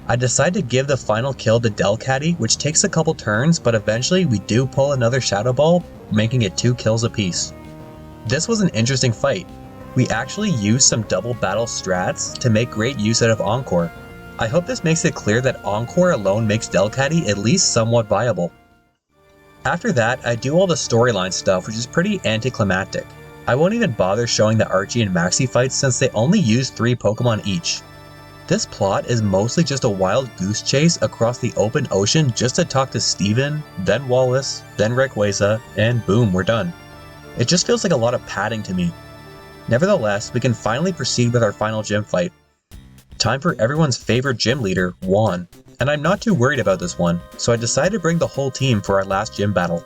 I decide to give the final kill to Delcatty, which takes a couple turns, but eventually we do pull another Shadow Ball, making it 2 kills apiece. This was an interesting fight. We actually used some double battle strats to make great use out of Encore. I hope this makes it clear that Encore alone makes Delcatty at least somewhat viable. After that, I do all the storyline stuff, which is pretty anticlimactic. I won't even bother showing the Archie and Maxie fights since they only use 3 Pokemon each. This plot is mostly just a wild goose chase across the open ocean just to talk to Steven, then Wallace, then Rayquaza, and boom, we're done. It just feels like a lot of padding to me. Nevertheless, we can finally proceed with our final gym fight. Time for everyone's favorite gym leader, Hoenn, and I'm not too worried about this one, so I decided to bring the whole team for our last gym battle.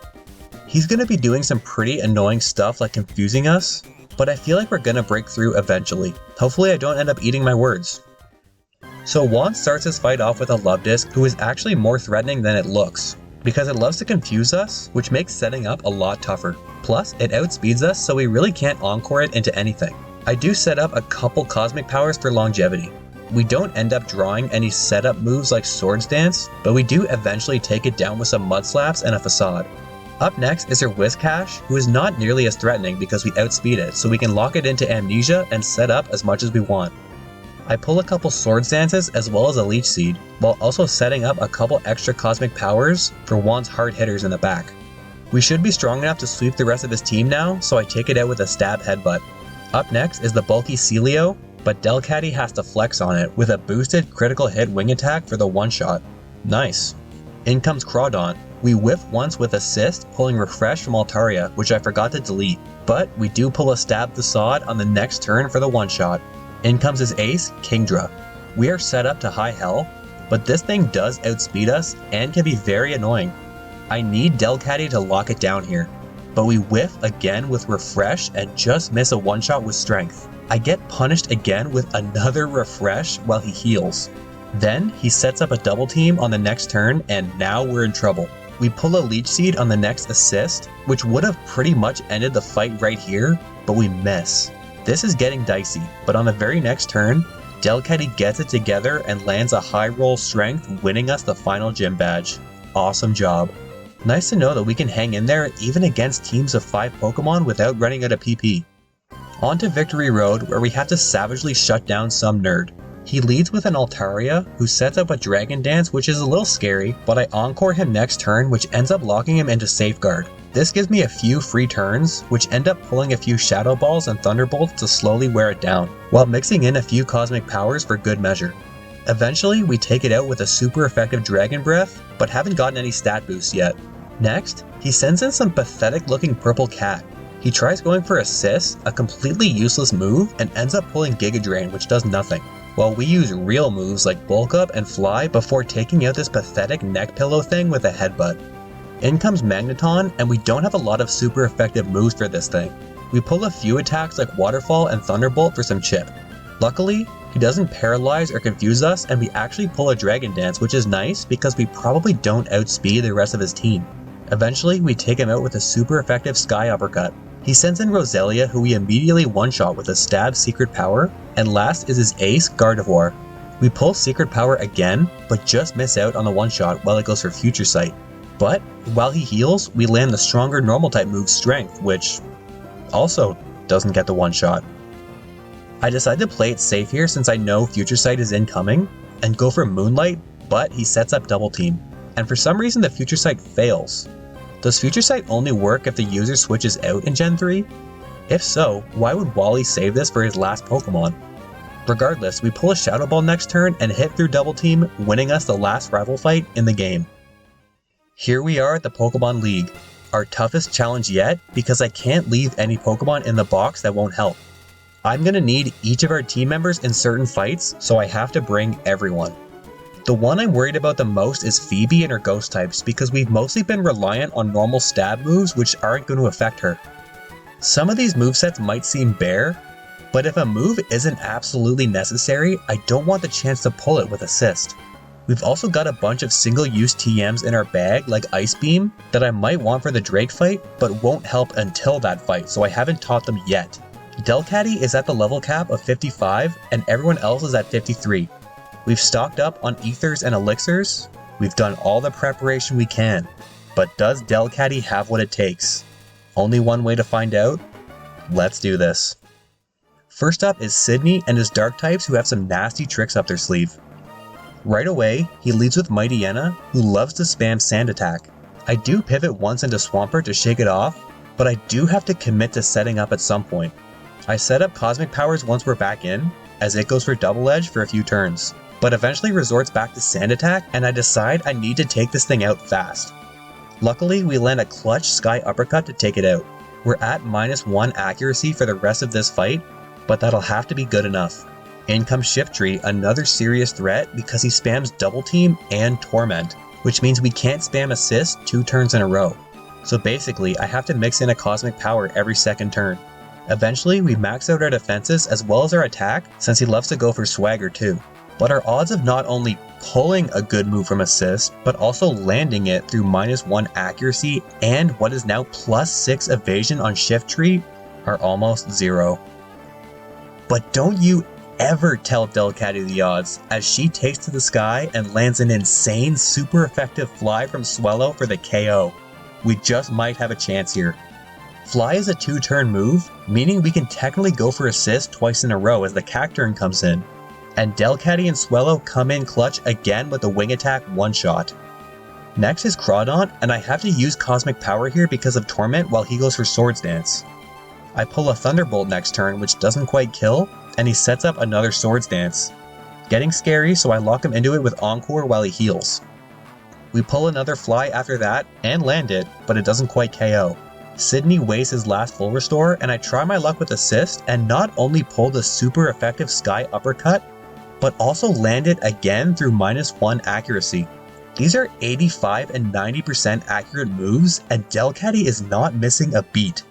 He's going to be doing some pretty annoying stuff like confusing us, but I feel like we're going to break through eventually. Hopefully I don't end up eating my words. So Hoenn starts his fight off with a Love Disc, who is actually more threatening than it looks, because it loves to confuse us, which makes setting up a lot tougher. Plus, it outspeeds us, so we really can't Encore it into anything. I do set up a couple Cosmic Powers for longevity. We don't end up drawing any setup moves like Swords Dance, but we do eventually take it down with some Mud Slaps and a Facade. Up next is her Whiscash, who is not nearly as threatening because we outspeed it, so we can lock it into Amnesia and set up as much as we want. I pull a couple Swords Dances as well as a Leech Seed, while also setting up a couple extra Cosmic Powers for Hoenn's hard hitters in the back. We should be strong enough to sweep the rest of his team now, so I take it out with a Stab Headbutt. Up next is the bulky Celio, but Delcatty has to flex on it with a boosted critical hit wing attack for the one-shot. Nice. In comes Crawdon. We whiff once with Assist, pulling Refresh from Altaria, which I forgot to delete, but we do pull a Stab the Sod on the next turn for the one-shot. In comes his ace, Kingdra. We are set up to high hell, but this thing does outspeed us and can be very annoying. I need Delcatty to lock it down here, but we whiff again with Refresh and just miss a one-shot with Strength. I get punished again with another Refresh while he heals. Then he sets up a double team on the next turn, and now we're in trouble. We pull a Leech Seed on the next assist, which would have pretty much ended the fight right here, but we miss. This is getting dicey, but on the very next turn, Delcatty gets it together and lands a high roll Strength, winning us the final gym badge. Awesome job. Nice to know that we can hang in there even against teams of 5 Pokemon without running out of PP. On to Victory Road, where we have to savagely shut down some nerd. He leads with an Altaria, who sets up a Dragon Dance, which is a little scary, but I Encore him next turn, which ends up locking him into Safeguard. This gives me a few free turns, which end up pulling a few Shadow Balls and Thunderbolts to slowly wear it down, while mixing in a few Cosmic Powers for good measure. Eventually, we take it out with a super effective Dragon Breath, but haven't gotten any stat boosts yet. Next, he sends in some pathetic looking purple cat. He tries going for Assist, a completely useless move, and ends up pulling Giga Drain, which does nothing, while we use real moves like Bulk Up and Fly before taking out this pathetic neck pillow thing with a Headbutt. In comes Magneton, and we don't have a lot of super effective moves for this thing. We pull a few attacks like Waterfall and Thunderbolt for some chip. Luckily, he doesn't paralyze or confuse us, and we actually pull a Dragon Dance, which is nice because we probably don't outspeed the rest of his team. Eventually, we take him out with a super effective Sky Uppercut. He sends in Roselia, who we immediately one-shot with a Stab Secret Power, and last is his ace, Gardevoir. We pull Secret Power again, but just miss out on the one-shot while it goes for Future Sight. But, while he heals, we land the stronger Normal-type move Strength, which also doesn't get the one-shot. I decide to play it safe here since I know Future Sight is incoming, and go for Moonlight, but he sets up Double Team, and for some reason the Future Sight fails. Does Future Sight only work if the user switches out in Gen 3? If so, why would Wally save this for his last Pokemon? Regardless, we pull a Shadow Ball next turn and hit through Double Team, winning us the last rival fight in the game. Here we are at the Pokemon League, our toughest challenge yet because I can't leave any Pokemon in the box that won't help. I'm gonna need each of our team members in certain fights, so I have to bring everyone. The one I'm worried about the most is Phoebe and her ghost types because we've mostly been reliant on normal stab moves which aren't going to affect her. Some of these movesets might seem bare, but if a move isn't absolutely necessary, I don't want the chance to pull it with Assist. We've also got a bunch of single-use TMs in our bag like Ice Beam that I might want for the Drake fight, but won't help until that fight, so I haven't taught them yet. Delcatty is at the level cap of 55 and everyone else is at 53. We've stocked up on ethers and elixirs, we've done all the preparation we can, but does Delcatty have what it takes? Only one way to find out? Let's do this. First up is Sydney and his dark types who have some nasty tricks up their sleeve. Right away, he leads with Mightyena, who loves to spam Sand Attack. I do pivot once into Swampert to shake it off, but I do have to commit to setting up at some point. I set up Cosmic Powers once we're back in, as it goes for Double Edge for a few turns, but eventually resorts back to Sand Attack and I decide I need to take this thing out fast. Luckily, we land a clutch Sky Uppercut to take it out. We're at -1 accuracy for the rest of this fight, but that'll have to be good enough. In comes Shiftry, another serious threat because he spams Double Team and Torment, which means we can't spam Assist 2 turns in a row. So basically, I have to mix in a Cosmic Power every second turn. Eventually, we max out our defenses as well as our attack since he loves to go for Swagger too. But our odds of not only pulling a good move from Assist, but also landing it through -1 accuracy and what is now +6 evasion on Shiftry are almost 0. But don't you ever tell Delcatty the odds, as she takes to the sky and lands an insane super effective Fly from Swellow for the KO. We just might have a chance here. Fly is a 2-turn move, meaning we can technically go for Assist twice in a row as the Cacturne comes in. And Delcatty and Swellow come in clutch again with the Wing Attack one-shot. Next is Crawdaunt, and I have to use Cosmic Power here because of Torment while he goes for Swords Dance. I pull a Thunderbolt next turn which doesn't quite kill, and he sets up another Swords Dance. Getting scary, so I lock him into it with Encore while he heals. We pull another Fly after that, and land it, but it doesn't quite KO. Sydney wastes his last full restore, and I try my luck with Assist and not only pull the super effective Sky Uppercut, but also land it again through -1 accuracy. These are 85 and 90% accurate moves, and Delcatty is not missing a beat.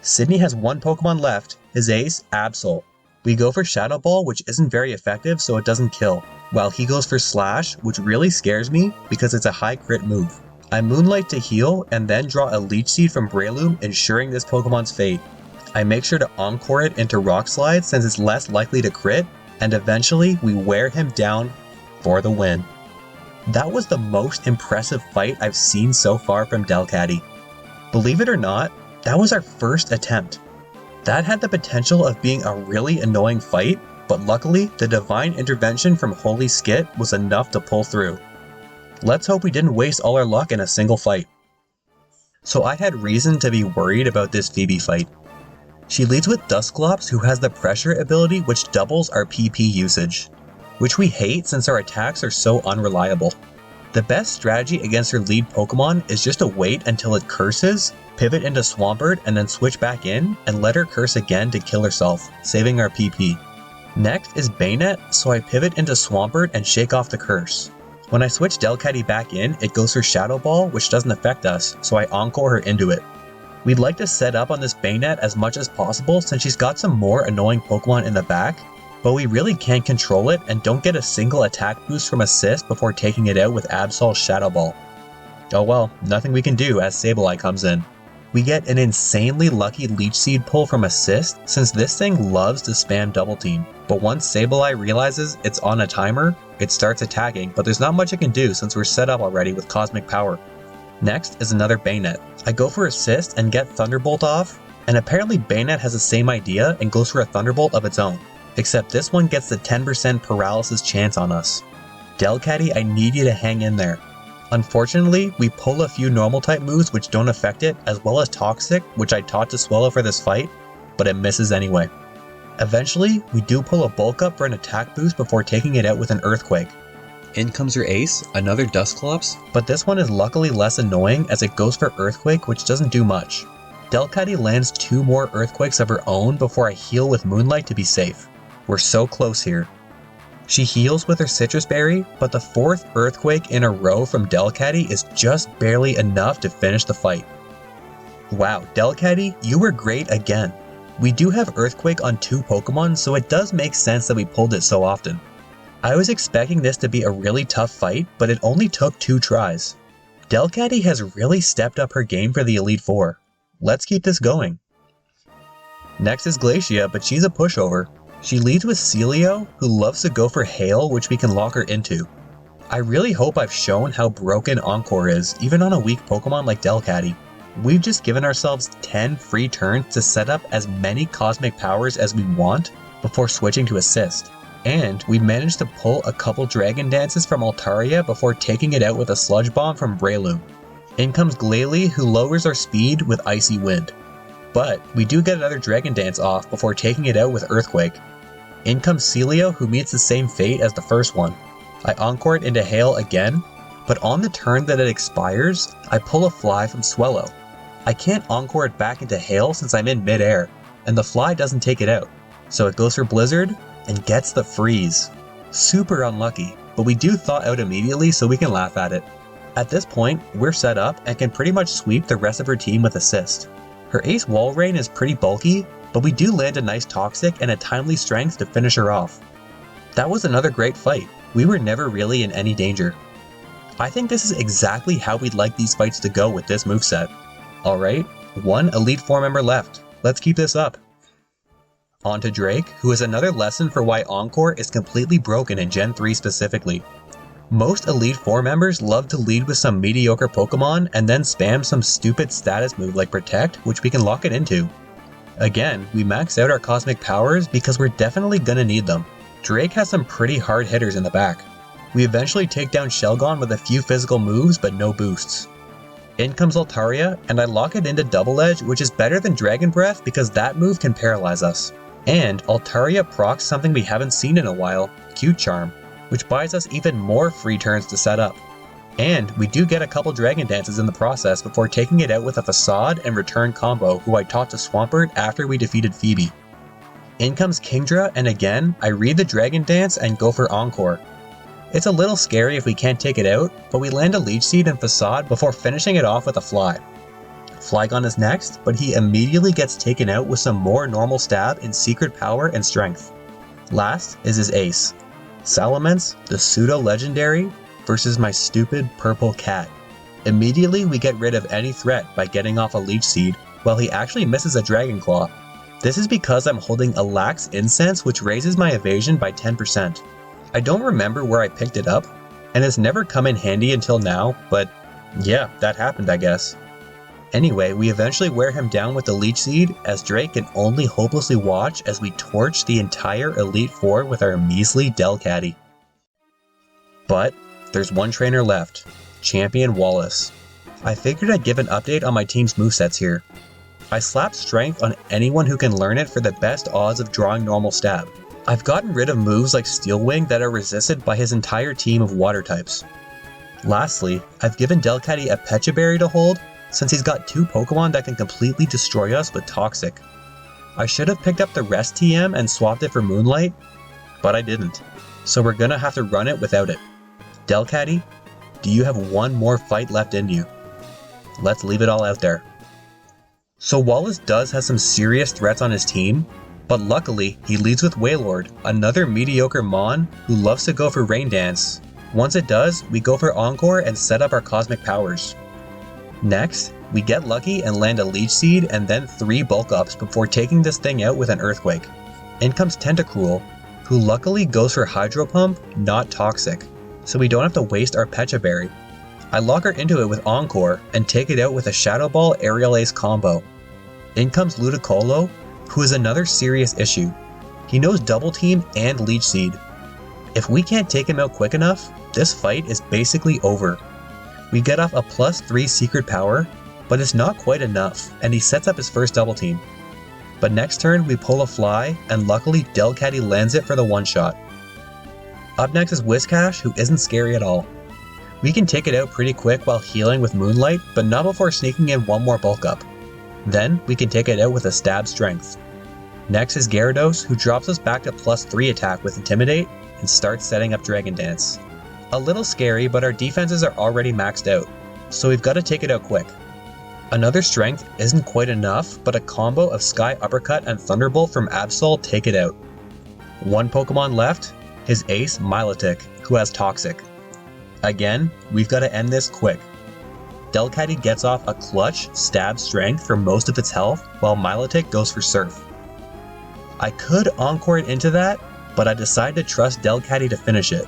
Sydney has one Pokemon left, his ace, Absol. We go for Shadow Ball, which isn't very effective so it doesn't kill, while he goes for Slash, which really scares me because it's a high crit move. I Moonlight to heal and then draw a Leech Seed from Breloom, ensuring this Pokemon's fate. I make sure to Encore it into Rock Slide since it's less likely to crit, and eventually we wear him down for the win. That was the most impressive fight I've seen so far from Delcatty. Believe it or not, that was our first attempt. That had the potential of being a really annoying fight, but luckily the divine intervention from Holy Skit was enough to pull through. Let's hope we didn't waste all our luck in a single fight. So I had reason to be worried about this Phoebe fight. She leads with Dusclops, who has the pressure ability which doubles our PP usage, which we hate since our attacks are so unreliable. The best strategy against her lead Pokemon is just to wait until it curses, pivot into Swampert, and then switch back in and let her curse again to kill herself, saving our PP. Next is Bayonet, so I pivot into Swampert and shake off the curse. When I switch Delcatty back in, it goes for Shadow Ball, which doesn't affect us, so I Encore her into it. We'd like to set up on this Bayonet as much as possible since she's got some more annoying Pokemon in the back, but we really can't control it and don't get a single attack boost from Assist before taking it out with Absol's Shadow Ball. Oh well, nothing we can do as Sableye comes in. We get an insanely lucky Leech Seed pull from Assist since this thing loves to spam Double Team, but once Sableye realizes it's on a timer, it starts attacking, but there's not much it can do since we're set up already with Cosmic Power. Next is another Bayonet. I go for Assist and get Thunderbolt off, and apparently Bayonet has the same idea and goes for a Thunderbolt of its own, except this one gets the 10% paralysis chance on us. Delcatty, I need you to hang in there. Unfortunately, we pull a few normal type moves which don't affect it, as well as Toxic, which I taught to swallow for this fight, but it misses anyway. Eventually, we do pull a Bulk Up for an attack boost before taking it out with an Earthquake. In comes her ace, another Dusclops, but this one is luckily less annoying as it goes for Earthquake, which doesn't do much. Delcatty lands 2 more Earthquakes of her own before I heal with Moonlight to be safe. We're so close here. She heals with her Citrus Berry, but the 4th Earthquake in a row from Delcatty is just barely enough to finish the fight. Wow, Delcatty, you were great again. We do have Earthquake on 2 Pokemon, so it does make sense that we pulled it so often. I was expecting this to be a really tough fight, but it only took 2 tries. Delcatty has really stepped up her game for the Elite Four. Let's keep this going. Next is Glacia, but she's a pushover. She leads with Celio, who loves to go for Hail, which we can lock her into. I really hope I've shown how broken Encore is, even on a weak Pokemon like Delcatty. We've just given ourselves 10 free turns to set up as many Cosmic Powers as we want before switching to Assist. And we managed to pull a couple Dragon Dances from Altaria before taking it out with a Sludge Bomb from Breloom. In comes Glalie, who lowers our speed with Icy Wind. But we do get another Dragon Dance off before taking it out with Earthquake. In comes Celio, who meets the same fate as the first one. I Encore it into Hail again, but on the turn that it expires, I pull a Fly from Swellow. I can't Encore it back into Hail since I'm in mid-air, and the Fly doesn't take it out. So it goes for Blizzard, and gets the freeze. Super unlucky, but we do thaw out immediately so we can laugh at it. At this point, we're set up and can pretty much sweep the rest of her team with Assist. Her Ace Walrein is pretty bulky, but we do land a nice Toxic and a timely Strength to finish her off. That was another great fight. We were never really in any danger. I think this is exactly how we'd like these fights to go with this moveset. Alright, 1 Elite Four member left. Let's keep this up. On to Drake, who is another lesson for why Encore is completely broken in Gen 3 specifically. Most Elite Four members love to lead with some mediocre Pokemon and then spam some stupid status move like Protect, which we can lock it into. Again, we max out our Cosmic Powers because we're definitely gonna need them. Drake has some pretty hard hitters in the back. We eventually take down Shelgon with a few physical moves but no boosts. In comes Altaria, and I lock it into Double Edge, which is better than Dragon Breath because that move can paralyze us. And Altaria procs something we haven't seen in a while, Cute Charm, which buys us even more free turns to set up. And we do get a couple Dragon Dances in the process before taking it out with a Facade and Return combo, who I taught to Swampert after we defeated Phoebe. In comes Kingdra, and again, I read the Dragon Dance and go for Encore. It's a little scary if we can't take it out, but we land a Leech Seed and Facade before finishing it off with a Fly. Flygon is next, but he immediately gets taken out with some more normal stab in Secret Power and Strength. Last is his ace, Salamence, the pseudo-legendary, versus my stupid purple cat. Immediately we get rid of any threat by getting off a Leech Seed, while he actually misses a Dragon Claw. This is because I'm holding a Lax Incense, which raises my evasion by 10%. I don't remember where I picked it up, and it's never come in handy until now, but yeah, that happened I guess. Anyway, we eventually wear him down with the Leech Seed, as Drake can only hopelessly watch as we torch the entire Elite Four with our measly Delcatty. But there's one trainer left, Champion Wallace. I figured I'd give an update on my team's movesets here. I slapped Strength on anyone who can learn it for the best odds of drawing normal stab. I've gotten rid of moves like Steel Wing that are resisted by his entire team of water types. Lastly, I've given Delcatty a Pecha Berry to hold since he's got 2 Pokemon that can completely destroy us with Toxic. I should have picked up the rest TM and swapped it for Moonlight, but I didn't, so we're gonna have to run it without it. Delcatty, do you have one more fight left in you? Let's leave it all out there. So Wallace does have some serious threats on his team, but luckily he leads with Wailord, another mediocre Mon who loves to go for Rain Dance. Once it does, we go for Encore and set up our cosmic powers. Next, we get lucky and land a Leech Seed and then 3 bulk ups before taking this thing out with an Earthquake. In comes Tentacruel, who luckily goes for Hydro Pump, not Toxic, so we don't have to waste our Pecha Berry. I lock her into it with Encore and take it out with a Shadow Ball Aerial Ace combo. In comes Ludicolo, who is another serious issue. He knows Double Team and Leech Seed. If we can't take him out quick enough, this fight is basically over. We get off a +3 secret power, but it's not quite enough, and he sets up his first Double Team. But next turn we pull a Fly, and luckily Delcatty lands it for the one-shot. Up next is Whiscash, who isn't scary at all. We can take it out pretty quick while healing with Moonlight, but not before sneaking in one more bulk up. Then we can take it out with a Stab Strength. Next is Gyarados, who drops us back to +3 attack with Intimidate, and starts setting up Dragon Dance. A little scary, but our defenses are already maxed out, so we've got to take it out quick. Another Strength isn't quite enough, but a combo of Sky Uppercut and Thunderbolt from Absol take it out. One Pokemon left, his ace Milotic, who has Toxic. Again, we've got to end this quick. Delcatty gets off a clutch Stab Strength for most of its health, while Milotic goes for Surf. I could Encore it into that, but I decided to trust Delcatty to finish it.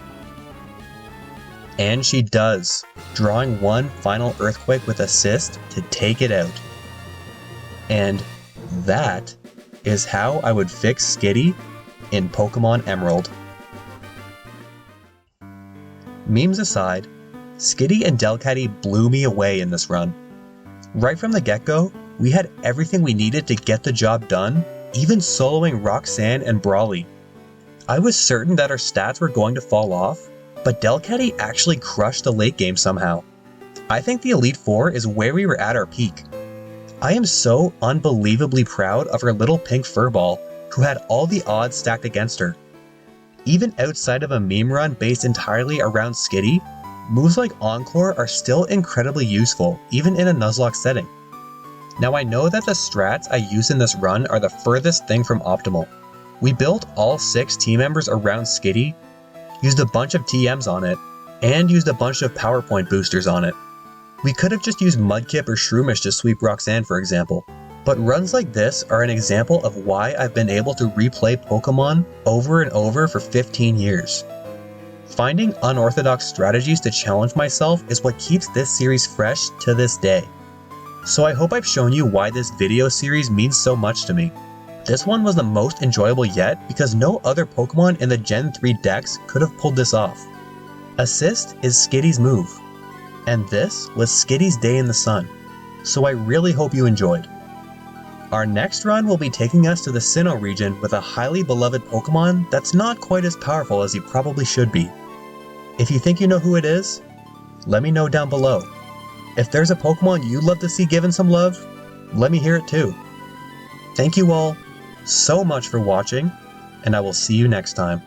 And she does, drawing one final Earthquake with Assist to take it out. And that is how I would fix Skitty in Pokémon Emerald. Memes aside, Skitty and Delcatty blew me away in this run. Right from the get-go, we had everything we needed to get the job done, even soloing Roxanne and Brawly. I was certain that our stats were going to fall off, but Delcatty actually crushed the late game somehow. I think the Elite Four is where we were at our peak. I am so unbelievably proud of her little pink furball, who had all the odds stacked against her. Even outside of a meme run based entirely around Skitty, moves like Encore are still incredibly useful, even in a Nuzlocke setting. Now I know that the strats I use in this run are the furthest thing from optimal. We built all 6 team members around Skitty, used a bunch of TMs on it, and used a bunch of PowerPoint boosters on it. We could have just used Mudkip or Shroomish to sweep Roxanne, for example. But runs like this are an example of why I've been able to replay Pokemon over and over for 15 years. Finding unorthodox strategies to challenge myself is what keeps this series fresh to this day. So I hope I've shown you why this video series means so much to me. This one was the most enjoyable yet because no other Pokemon in the Gen 3 decks could have pulled this off. Assist is Skitty's move, and this was Skitty's day in the sun, so I really hope you enjoyed. Our next run will be taking us to the Sinnoh region with a highly beloved Pokemon that's not quite as powerful as he probably should be. If you think you know who it is, let me know down below. If there's a Pokemon you'd love to see given some love, let me hear it too. Thank you all so much for watching, and I will see you next time.